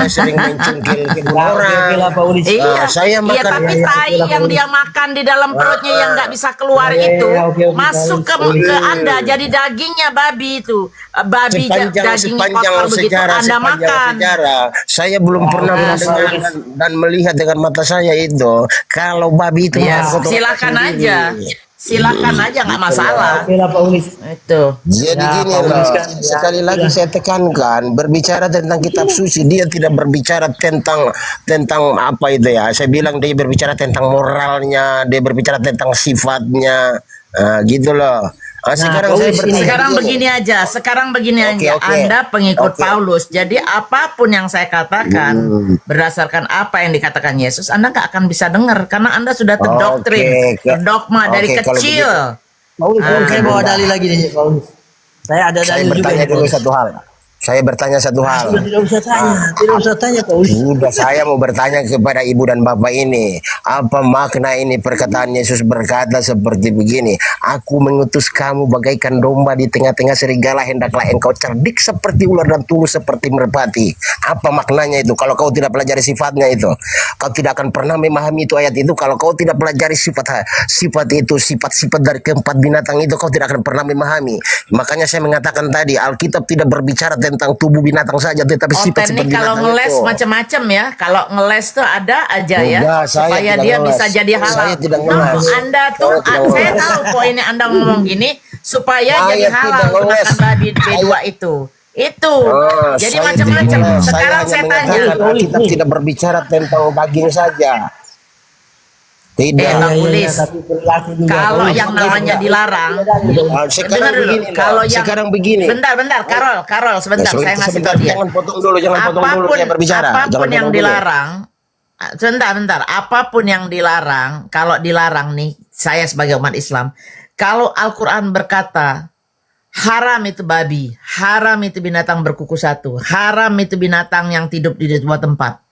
sering mencungkil kebun orang. Iya, Saya iya, makan tapi tai yang dia makan di dalam perutnya yang nggak bisa keluar itu masuk ke Anda jadi dagingnya babi itu, babi dagingnya kotor begitu Anda makan. sejarah, saya belum pernah mendengar dan melihat dengan mata saya itu kalau babi itu Ya, makan kotoran silakan sendiri. aja. Silakan aja nggak masalah. Oke lah Pak Ulis. Itu. Jadi Ya, gini Pak loh, Ulis kan, ya, sekali lagi saya tekankan, berbicara tentang kitab suci, dia tidak berbicara tentang apa itu ya. Saya bilang dia berbicara tentang moralnya, dia berbicara tentang sifatnya, gitu loh. Sekarang saya bertanya Sekarang begini aja. Oke. Anda pengikut Oke. Paulus. Jadi apapun yang saya katakan berdasarkan apa yang dikatakan Yesus, Anda nggak akan bisa dengar karena Anda sudah terdoktrin, Oke. terdogma dari Oke, kalau kecil. Pak Ulis, saya bawa dalil lagi nih Pak Ulis. Saya ada Saya dalil juga bertanya nih, Pak dulu Ulis. satu hal. Saya bertanya satu hal. Sudah tidak usah tanya, tidak usah tanya Pak Ulis. Sudah, saya mau bertanya kepada ibu dan bapak ini, apa makna ini perkataan Yesus berkata seperti begini, aku mengutus kamu bagaikan domba di tengah-tengah serigala, hendaklah engkau cerdik seperti ular dan tulus seperti merpati. Apa maknanya itu? Kalau kau tidak pelajari sifatnya itu, kau tidak akan pernah memahami itu ayat itu. Kalau kau tidak pelajari sifat itu, sifat-sifat dari keempat binatang itu, kau tidak akan pernah memahami. Makanya saya mengatakan tadi, Alkitab tidak berbicara tentang tubuh binatang saja, tetapi sifat-sifat Teknik kalau binatang ngeles itu. macam-macam ya. Kalau ngeles tuh ada aja ya, Enggak, saya supaya tidak dia ngeles. bisa jadi halal. Saya tidak No, ngeles. Anda tuh, Saya tidak saya ngeles. tahu poinnya Anda ngomong gini supaya Saya jadi halal tidak ngeles. makan babi B2 itu. Itu. Jadi Saya macam-macam. tidak- Sekarang hanya saya tanya. mengatakan Alkitab tidak berbicara tentang daging saja. Tidak. Bang Ulis, Tapi perilaku juga. kalau yang namanya dilarang, Sekarang dengar dulu. begini, Kalau yang sekarang begini. Bentar, Karol, sebentar, saya ngasih Sebentar, tahu dia. jangan potong dulu, saya berbicara. Apapun Jangan yang potong dulu. dilarang, bentar, apapun yang dilarang, kalau dilarang nih, saya sebagai umat Islam, kalau Al-Quran berkata, haram itu babi, haram itu binatang berkuku satu, haram itu binatang yang hidup di dua tempat.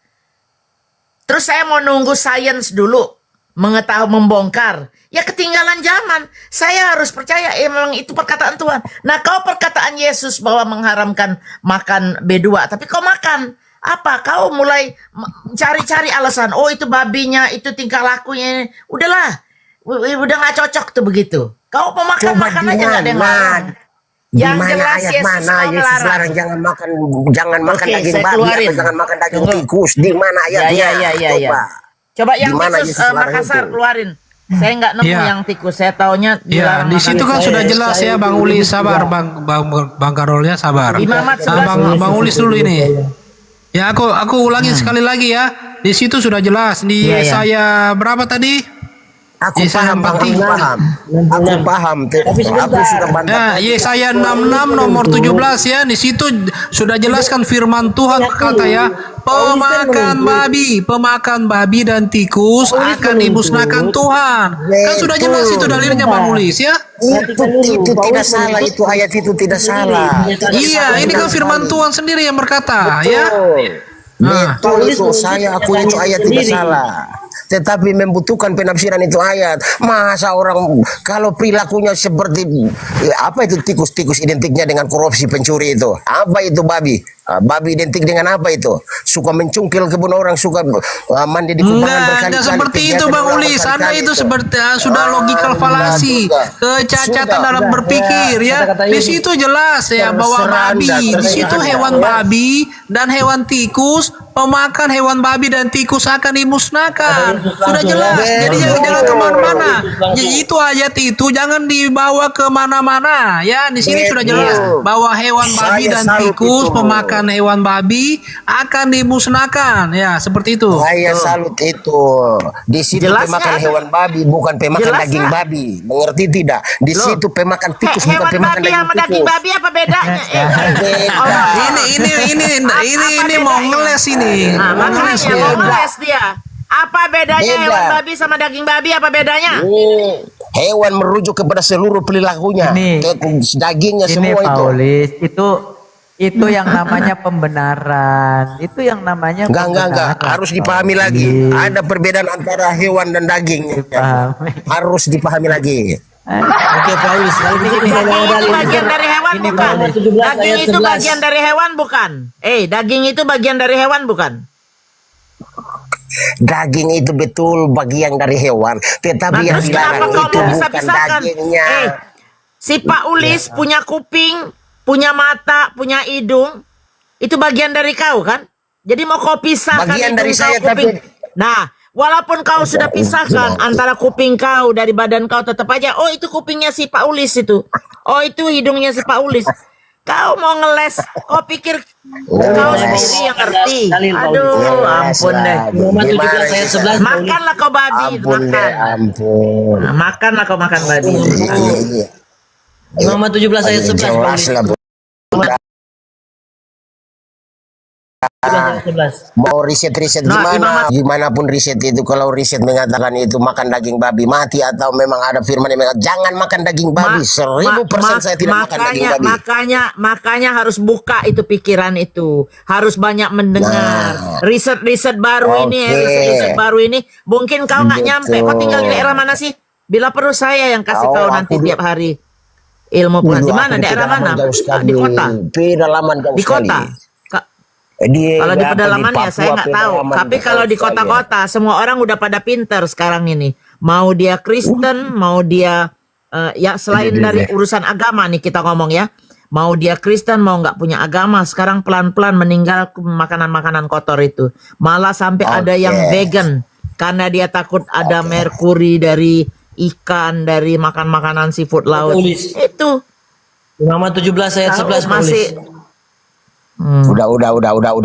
Terus saya mau nunggu sains dulu, mengetahui membongkar, ya ketinggalan zaman. Saya harus percaya memang itu perkataan Tuhan. Nah, kau perkataan Yesus bahwa mengharamkan makan B2, tapi kau makan apa? Kau mulai cari-cari alasan. Oh, itu babinya, itu tingkah lakunya. Udahlah, udah nggak cocok tuh begitu. Kau pemakan makan aja nggak ada yang larang. Yang Di mana jelas ayat Yesus mana mau Yesus melarang. larang jangan makan Oke, daging saya babi keluarin. atau jangan makan daging Tunggu. tikus. Di mana ayatnya? Ya. Coba yang Di mana tikus Yesus larang Makassar itu? keluarin. Saya nggak nemu Ya. yang tikus. Saya taunya Ya, dilarang di makan situ kan tikus. sudah jelas ya Bang Ulis, sabar Bang Karolnya sabar. Imam Ahmad Bang Ulis dulu ini. Ya aku ulangin sekali lagi ya. Di situ sudah jelas di Iya, iya. Yesaya berapa tadi? Aku Yesaya paham, Bang, 46. aku paham. Aku sudah bantah. Nah, Yesaya 66 nomor 17 ya, di situ sudah jelaskan firman Tuhan berkata ya, pemakan babi dan tikus akan dimusnahkan Tuhan. Kan sudah jelas itu dalilnya Bang Ulis ya. Itu tidak salah, itu ayat itu tidak salah. Iya, ini kan firman Tuhan sendiri yang berkata ya. Nah, Betul itu, saya akui itu ayat tidak salah. Tetapi membutuhkan penafsiran itu ayat. Masa orang kalau perilakunya seperti apa itu tikus identiknya dengan korupsi, pencuri itu. Apa itu babi? Babi identik dengan apa itu? Suka mencungkil kebun orang, suka mandi di kubangan enggak seperti itu Bang Ulis. Anda itu seperti sudah logikal falasi, kecacatan dalam berpikir ya. Di situ jelas ya bahwa babi, di situ hewan babi dan hewan tikus, pemakan hewan babi dan tikus akan dimusnahkan. Bukan, sudah jelas. Jadi jangan kemana-mana. Ya, itu ayat itu jangan dibawa kemana-mana. Ya, di sini sudah jelas bahwa hewan babi Saya dan salut tikus itu. pemakan hewan babi akan dimusnahkan. Ya, seperti itu. Saya salut itu. Di situ Jelasnya pemakan ada. hewan babi, bukan pemakan Jelasnya. daging babi. Mengerti tidak? Di Loh. situ pemakan tikus, bukan Hewan pemakan babi daging sama daging tikus. babi apa bedanya? Beda. Ini mau ngeles ini. Nah, Mau ngeles makanya dia. mau ngeles dia. Apa bedanya Beda. hewan babi sama daging babi? Apa bedanya? Hewan merujuk kepada seluruh perilakunya. Ini. Dagingnya Ini semua itu. Paulis, itu yang namanya pembenaran. Itu yang namanya Enggak. Harus dipahami lagi. Ada perbedaan antara hewan dan daging. Dipahami. Harus dipahami lagi. Oke, Paulus, kalau begitu saya mau Daging itu dalil. bagian dari hewan Ini bukan? Roma 17 Daging ayat itu 11. bagian dari hewan bukan? Daging itu bagian dari hewan bukan? Daging itu betul bagian dari hewan. Tetapi Nah, yang terus kenapa dilarang kau itu mau bukan pisah-pisahkan? dagingnya. Si Pak Ulis punya kuping, punya mata, punya hidung. Itu bagian dari kau kan? Jadi mau kau pisahkan Bagian hidung dari kau, saya, kuping. tapi- Nah, walaupun kau sudah pisahkan antara kuping kau dari badan kau, tetap aja, oh itu kupingnya si Pak Ulis itu. Oh itu hidungnya si Pak Ulis. Kau mau ngeles, kau pikir kau sendiri yang ngerti. Dalil, Pak Ulis. Aduh, ampun deh. Roma 17 ayat 11. Makanlah kau babi, Ampun deh, makan. ampun. Nah, makanlah kau makan babi. Iya. Roma 17 ayat 11. Jelas Paulus. lah, Bu. 17 ayat 11. Mau riset-riset Nah, gimana? Gimana pun riset itu, kalau riset mengatakan itu makan daging babi mati, atau memang ada firman yang mengatakan jangan makan daging babi. 1000% saya tidak makan daging babi. Makanya harus buka itu pikiran itu, harus banyak mendengar riset-riset baru ini, Oke. riset-riset baru ini. Mungkin kau nggak nyampe. Kau tinggal di daerah mana sih? Bila perlu saya yang kasih kau nanti aku tiap hari ilmu pengetahuan. Di mana? Aku Daerah pedalaman mana? jauh sekali. Di kota. Pedalaman jauh Di sekali. kota. Kalau Kalau di pedalaman ya saya nggak tahu. Tapi kalau di kota-kota semua orang udah pada pinter sekarang ini. Mau dia Kristen, mau dia ya selain dari urusan agama nih kita ngomong ya. Mau dia Kristen, mau nggak punya agama, sekarang pelan-pelan meninggal makanan-makanan kotor itu. Malah sampai ada yang vegan karena dia takut ada merkuri dari ikan, dari makan makanan seafood laut. Paulis. Itu Roma 17 ayat 11. masih Udah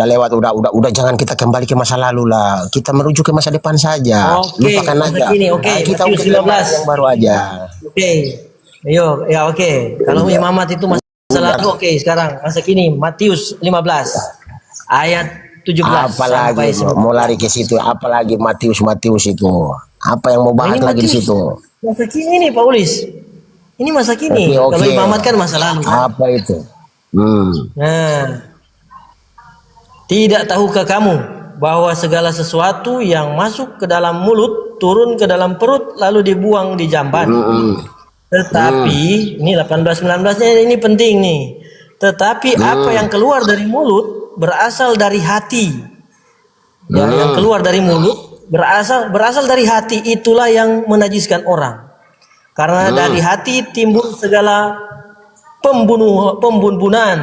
lewat, udah jangan kita kembali ke masa lalu lah. Kita merujuk ke masa depan saja. Oke, Lupakan masa aja. kini, oke, Kita Matius udah 15. yang baru aja. Oke. Ayo, ya oke. Kalau imamat itu masa lalu, oke. Sekarang masa kini Matius 15 ayat 17 Apalagi sampai mau lari ke situ, apalagi Matius itu. Apa yang mau bahas Ini lagi di Matius. situ? Masa kini nih, Paulis. Ini masa kini. Oke. Kalau imamat kan masa lalu. Apa itu? Nah, tidak tahukah kamu bahwa segala sesuatu yang masuk ke dalam mulut turun ke dalam perut lalu dibuang di jamban? Tetapi ini 18-19-nya ini penting nih. Tetapi apa yang keluar dari mulut berasal dari hati. Ya, yang keluar dari mulut berasal dari hati, itulah yang menajiskan orang. Karena dari hati timbul segala pembunuhan,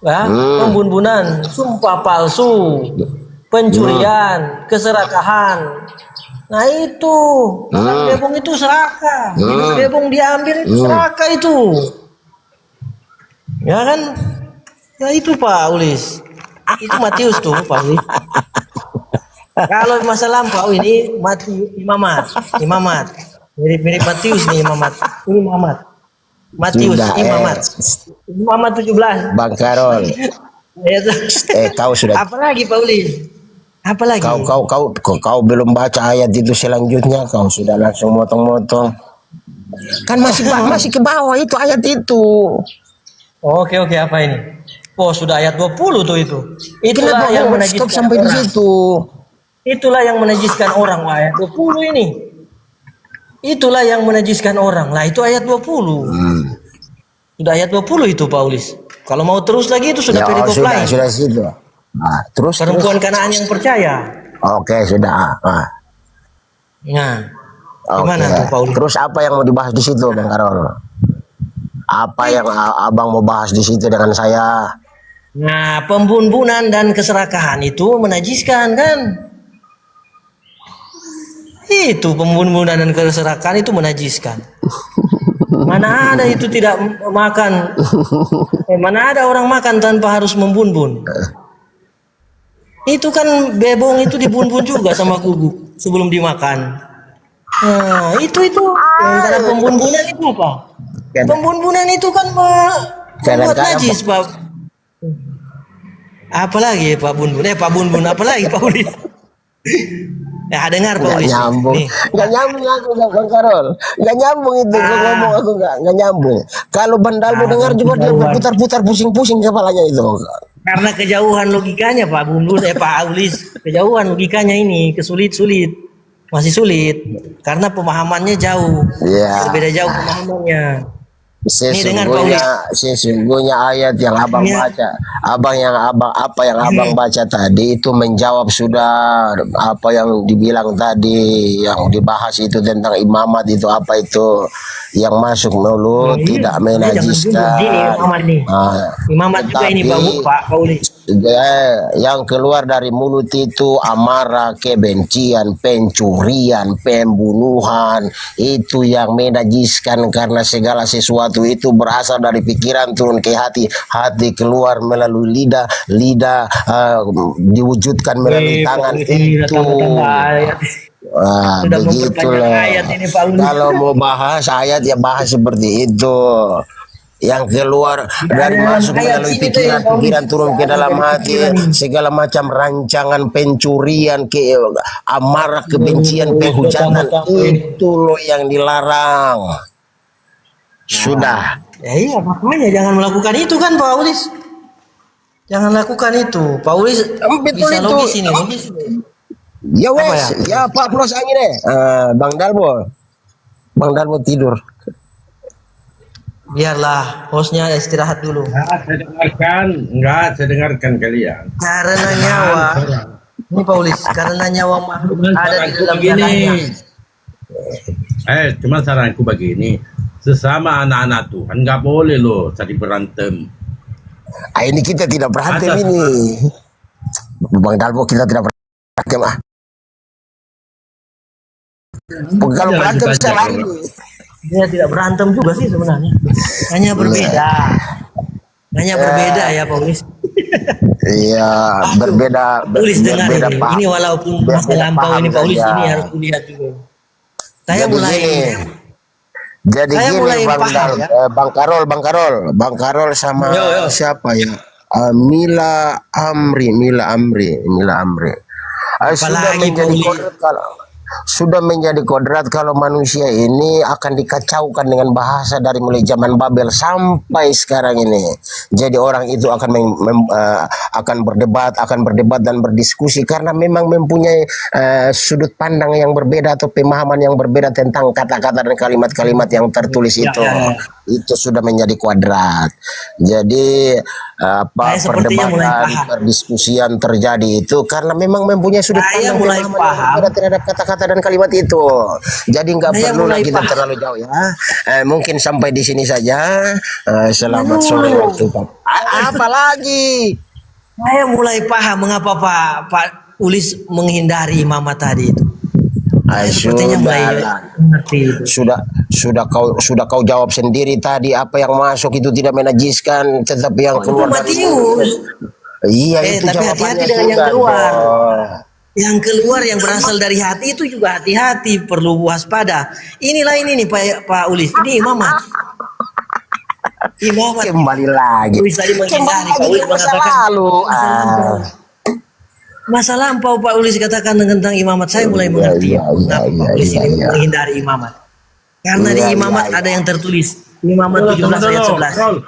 ya, pembunuhan, sumpah palsu, pencurian, keserakahan. Nah itu, makan bebong itu serakah. Bibit bebong diambil itu serakah itu. Ya kan? Ya itu Pak Ulis. Itu Matius tuh Pak Ulis. Kalau masa lampau ini imamat. Mirip Matius nih imamat. Ini Muhammad. Matius Sudah, imamat 17. Bang Karol. Kau sudah. Apalagi Pak Ulis? Apalagi? Kau belum baca ayat itu selanjutnya, kau sudah langsung motong-motong. Kan masih ke bawah itu ayat itu. Oke, apa ini? Oh, sudah ayat 20 tuh itu. Itulah Kenapa yang kau menajiskan stop sampai di orang. situ? Itulah yang menajiskan orang, ayat 20 ini. Itulah yang menajiskan orang. Lah itu ayat 20. Sudah ayat 20 itu Paulis. Kalau mau terus lagi itu sudah perikop lain. Sudah situ. Nah, terus Perempuan Kanaan yang percaya. Oke, sudah. Nah, gimana tuh Paulis? Terus apa yang mau dibahas di situ, Bang Karol? Apa yang Abang mau bahas di situ dengan saya? Nah, pembunuhan dan keserakahan itu menajiskan kan? Itu pembun-bunan dan keserakahan itu menajiskan. Mana ada itu tidak makan? Mana ada orang makan tanpa harus membun-bun? Itu kan bebong itu dibun-bun juga sama kuku sebelum dimakan. Nah, itu antara pembun-bunan itu apa? Pembun-bunan itu kan membuat najis, Pak. Apalagi Pak Bun-bun? Pak Bun-bun apalagi Pak Ulis? Ya dengar Pak Nggak Ulis. nyambung. Nih. Nggak nyambung aku Bang Karol. Nggak nyambung itu gua ngomong aku nggak nyambung. Kalau Bandalbo dengar juga dia berputar-putar pusing-pusing kepalanya itu. Karena kejauhan logikanya Pak Bun-bun, Pak Ulis. Kejauhan logikanya ini kesulit-sulit. Masih sulit. Karena pemahamannya jauh. Iya. Berbeda jauh pemahamannya. Dengar, Pak Sesungguhnya ayat yang abang baca, apa yang abang baca tadi itu menjawab sudah apa yang dibilang tadi, yang dibahas itu tentang imamat itu apa itu yang masuk mulut tidak menajiskan. Imamat juga ini Pak Ulis. Yang keluar dari mulut itu amarah, kebencian, pencurian, pembunuhan, itu yang menajiskan karena segala sesuatu itu berasal dari pikiran turun ke hati, hati keluar melalui lidah, lidah diwujudkan melalui tangan itu. Begitulah. Kalau mau bahas ayat ya bahas seperti itu. Yang keluar dari masuk melalui pikiran turun ke dalam hati, segala macam rancangan pencurian, amarah, kebencian, penghujatan, itu loh yang dilarang. Sudah. Ya iya, makanya jangan melakukan itu kan Pak Ulis. Jangan lakukan itu. Pak Ulis bisa itu. logis ini, logis. Ya wes, ya Pak Plus angin deh. Bang Dalbo tidur. Biarlah hostnya istirahat dulu. Saya dengarkan kalian. Karena nyawa, ini Pak Ulis, karena nyawa makhluk ada di dalam tangannya. Cuma saranku begini, sesama anak-anak Tuhan nggak boleh loh jadi berantem. Ini kita tidak berantem ini. Bang Dalbo kita tidak berantem Kalau berantem bisa lari. Dia tidak berantem juga sih sebenarnya. Hanya berbeda. Hanya berbeda ya Pak Ulis. Iya, berbeda. Ulis dengar ini walaupun masa lampau ini Pak Ulis ini harus dilihat juga. Saya mulai paham, Bang Karol sama siapa ya? Mila Amri. Sudah menjadi kodrat kalau manusia ini akan dikacaukan dengan bahasa dari mulai zaman Babel sampai sekarang ini. Jadi orang itu akan akan berdebat dan berdiskusi karena memang mempunyai sudut pandang yang berbeda atau pemahaman yang berbeda tentang kata-kata dan kalimat-kalimat yang tertulis itu. Itu sudah menjadi kuadrat. Jadi perdebatan, perdiskusian terjadi itu karena memang mempunyai sudut pandang pemahaman yang berbeda terhadap kata-kata dan kalimat itu. Jadi nggak perlu lagi kita terlalu jauh ya. Mungkin sampai di sini saja. Selamat sore waktu Pak. Apa lagi? Saya mulai paham mengapa Pak Ulis menghindari imamat tadi itu. Sepertinya mulai mengerti. Sudah kau jawab sendiri tadi apa yang masuk itu tidak menajiskan, tetapi yang keluar dari iya itu tapi hati-hati dengan yang keluar. Yang keluar yang berasal dari hati itu juga hati-hati, perlu waspada. Inilah ini nih Pak Ulis, ini imamat. Kembali lagi. Masa lampau Pak Ulis katakan tentang imamat, saya mulai mengerti. Pak Ulis ini menghindari imamat. Karena di imamat ada yang tertulis. Imamat 17 ayat 11.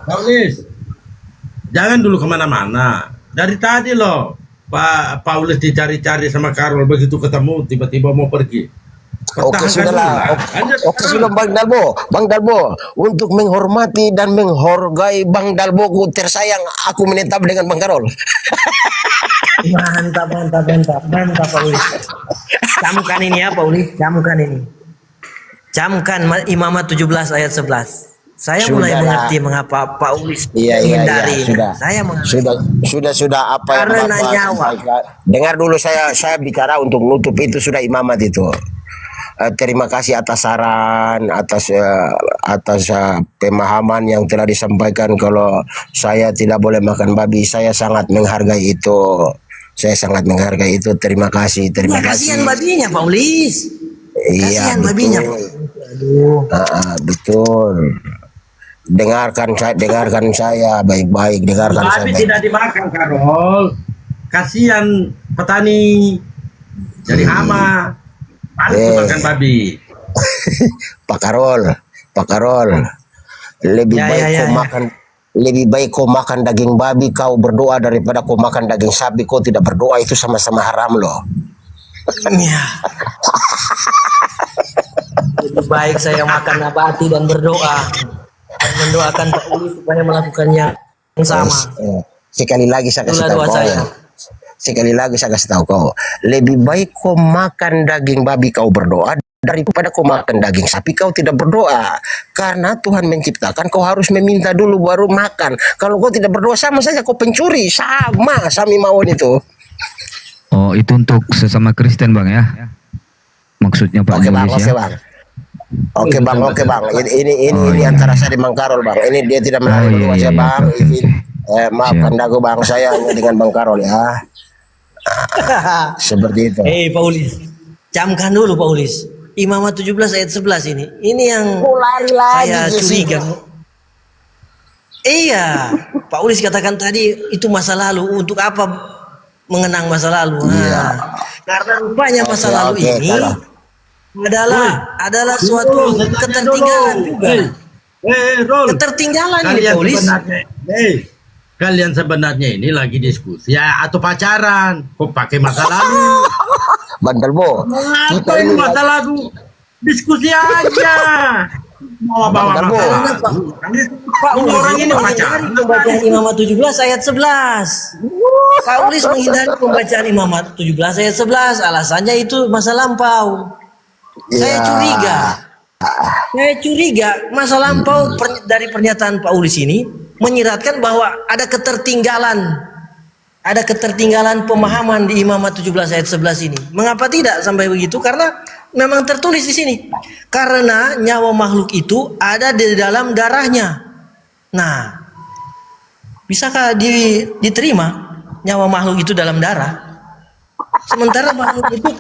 Pak Ulis, jangan dulu kemana-mana. Dari tadi loh Pak Paulus dicari-cari sama Karol, begitu ketemu tiba-tiba mau pergi. Oke sudahlah. Oke sudah Bang Dalbo, untuk menghormati dan menghargai Bang Dalbo ku tersayang, aku menetap dengan Bang Karol. Mantap Pak Ulis. Camkan ini ya Pak Ulis, camkan ini. Camkan imamat 17 ayat 11. Saya mulai Sudahlah. mengerti mengapa Pak Ulis Iya, menghindari. sudah. Saya mengerti. Sudah apa yang Karena Bapak nyawa. sampaikan. Dengar dulu saya bicara untuk menutup itu sudah imamat itu. Terima kasih atas saran, atas pemahaman yang telah disampaikan kalau saya tidak boleh makan babi. Saya sangat menghargai itu. Saya sangat menghargai itu. Terima kasih, terima Ya, kasih. kasihan babinya Pak Ulis. Iya, Kasihan babinya. betul. Betul. Dengarkan saya baik-baik. Dengarkan saya Babi baik. tidak dimakan, Karol. Kasihan petani jadi hama. Pantas makan babi. Pak Karol, lebih baik kau makan daging babi, kau berdoa daripada kau makan daging sapi. Kau tidak berdoa, itu sama-sama haram loh. Ya. Lebih baik saya makan nabati dan berdoa dan mendoakan Pak Ulis supaya melakukannya yang sama. Sekali lagi saya kasih Itulah tahu doa kau. saya. Sekali lagi saya kasih tahu kau. Lebih baik kau makan daging babi kau berdoa daripada kau makan daging sapi kau tidak berdoa. Karena Tuhan menciptakan kau harus meminta dulu baru makan. Kalau kau tidak berdoa sama saja kau pencuri. Sama Sami Mawon itu. Oh, itu untuk sesama Kristen Bang ya? Maksudnya Pak Oke Bang, Ulis oke ya? Bang. Oke bang. Ini antara saya dengan Bang Karol Bang. Ini dia tidak menarik dulu saya Bang. Maafkan aku Bang, saya hanya dengan Bang Karol ya. Seperti itu. Pak Ulis, camkan dulu Pak Ulis. Imamat 17 ayat 11 ini. Ini yang saya curiga. Iya, Pak Ulis katakan tadi itu masa lalu. Untuk apa mengenang masa lalu? Nah, karena rupanya masa lalu ini adalah suatu ketertinggalan juga. Rol. Ketertinggalan ini Pak Ulis. Kalian sebenarnya ini lagi diskusi ya atau pacaran? Kok pakai masa lalu? Bandel Bo. Apa ini masa lalu? Diskusi aja. Bawa Bandel Bo. Pak Ulis orang ini menghindari pembacaan Imamat 17 ayat 11. Pak Ulis menghindari pembacaan Imamat 17 ayat 11. Alasannya itu masa lampau. Saya curiga masa lampau dari pernyataan Pak Ulis ini menyiratkan bahwa ada ketertinggalan pemahaman di Imamat 17 ayat 11 ini. Mengapa tidak sampai begitu? Karena memang tertulis di sini. Karena nyawa makhluk itu ada di dalam darahnya. Nah, bisakah diterima nyawa makhluk itu dalam darah? Sementara makhluk itu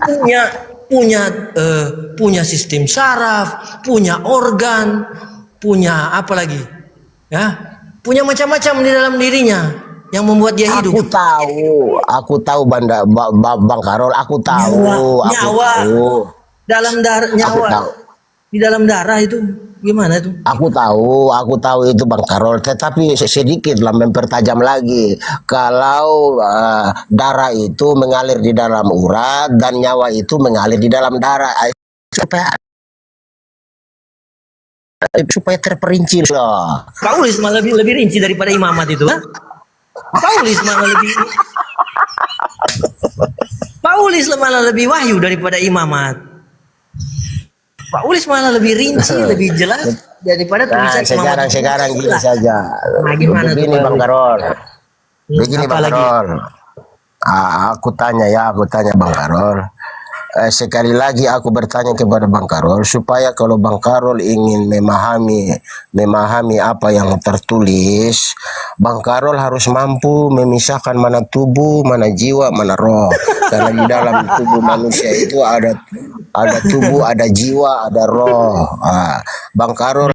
punya sistem saraf, punya organ, punya apa lagi? Ya, punya macam-macam di dalam dirinya yang membuat dia hidup. Aku tahu Bang Karol, aku tahu. Nyawa dalam darah, di dalam darah itu gimana itu? Aku tahu itu Bang Karol, tetapi sedikit lah mempertajam lagi. Kalau darah itu mengalir di dalam urat dan nyawa itu mengalir di dalam darah, supaya terperinci loh. Pak Ulis malah lebih rinci daripada Imamat itu, ha? Pak Ulis malah lebih wahyu daripada Imamat. Pak Ulis malah lebih rinci, lebih jelas daripada tulisan Imamat. Sekarang gini saja. Nah, gimana Begini tuh, Bang Karol. Begini apa Bang lagi? Karol. Aku tanya Bang Karol. Sekali lagi aku bertanya kepada Bang Karol supaya kalau Bang Karol ingin memahami apa yang tertulis, Bang Karol harus mampu memisahkan mana tubuh, mana jiwa, mana roh. Karena di dalam tubuh manusia itu ada tubuh, ada jiwa, ada roh. Bang Karol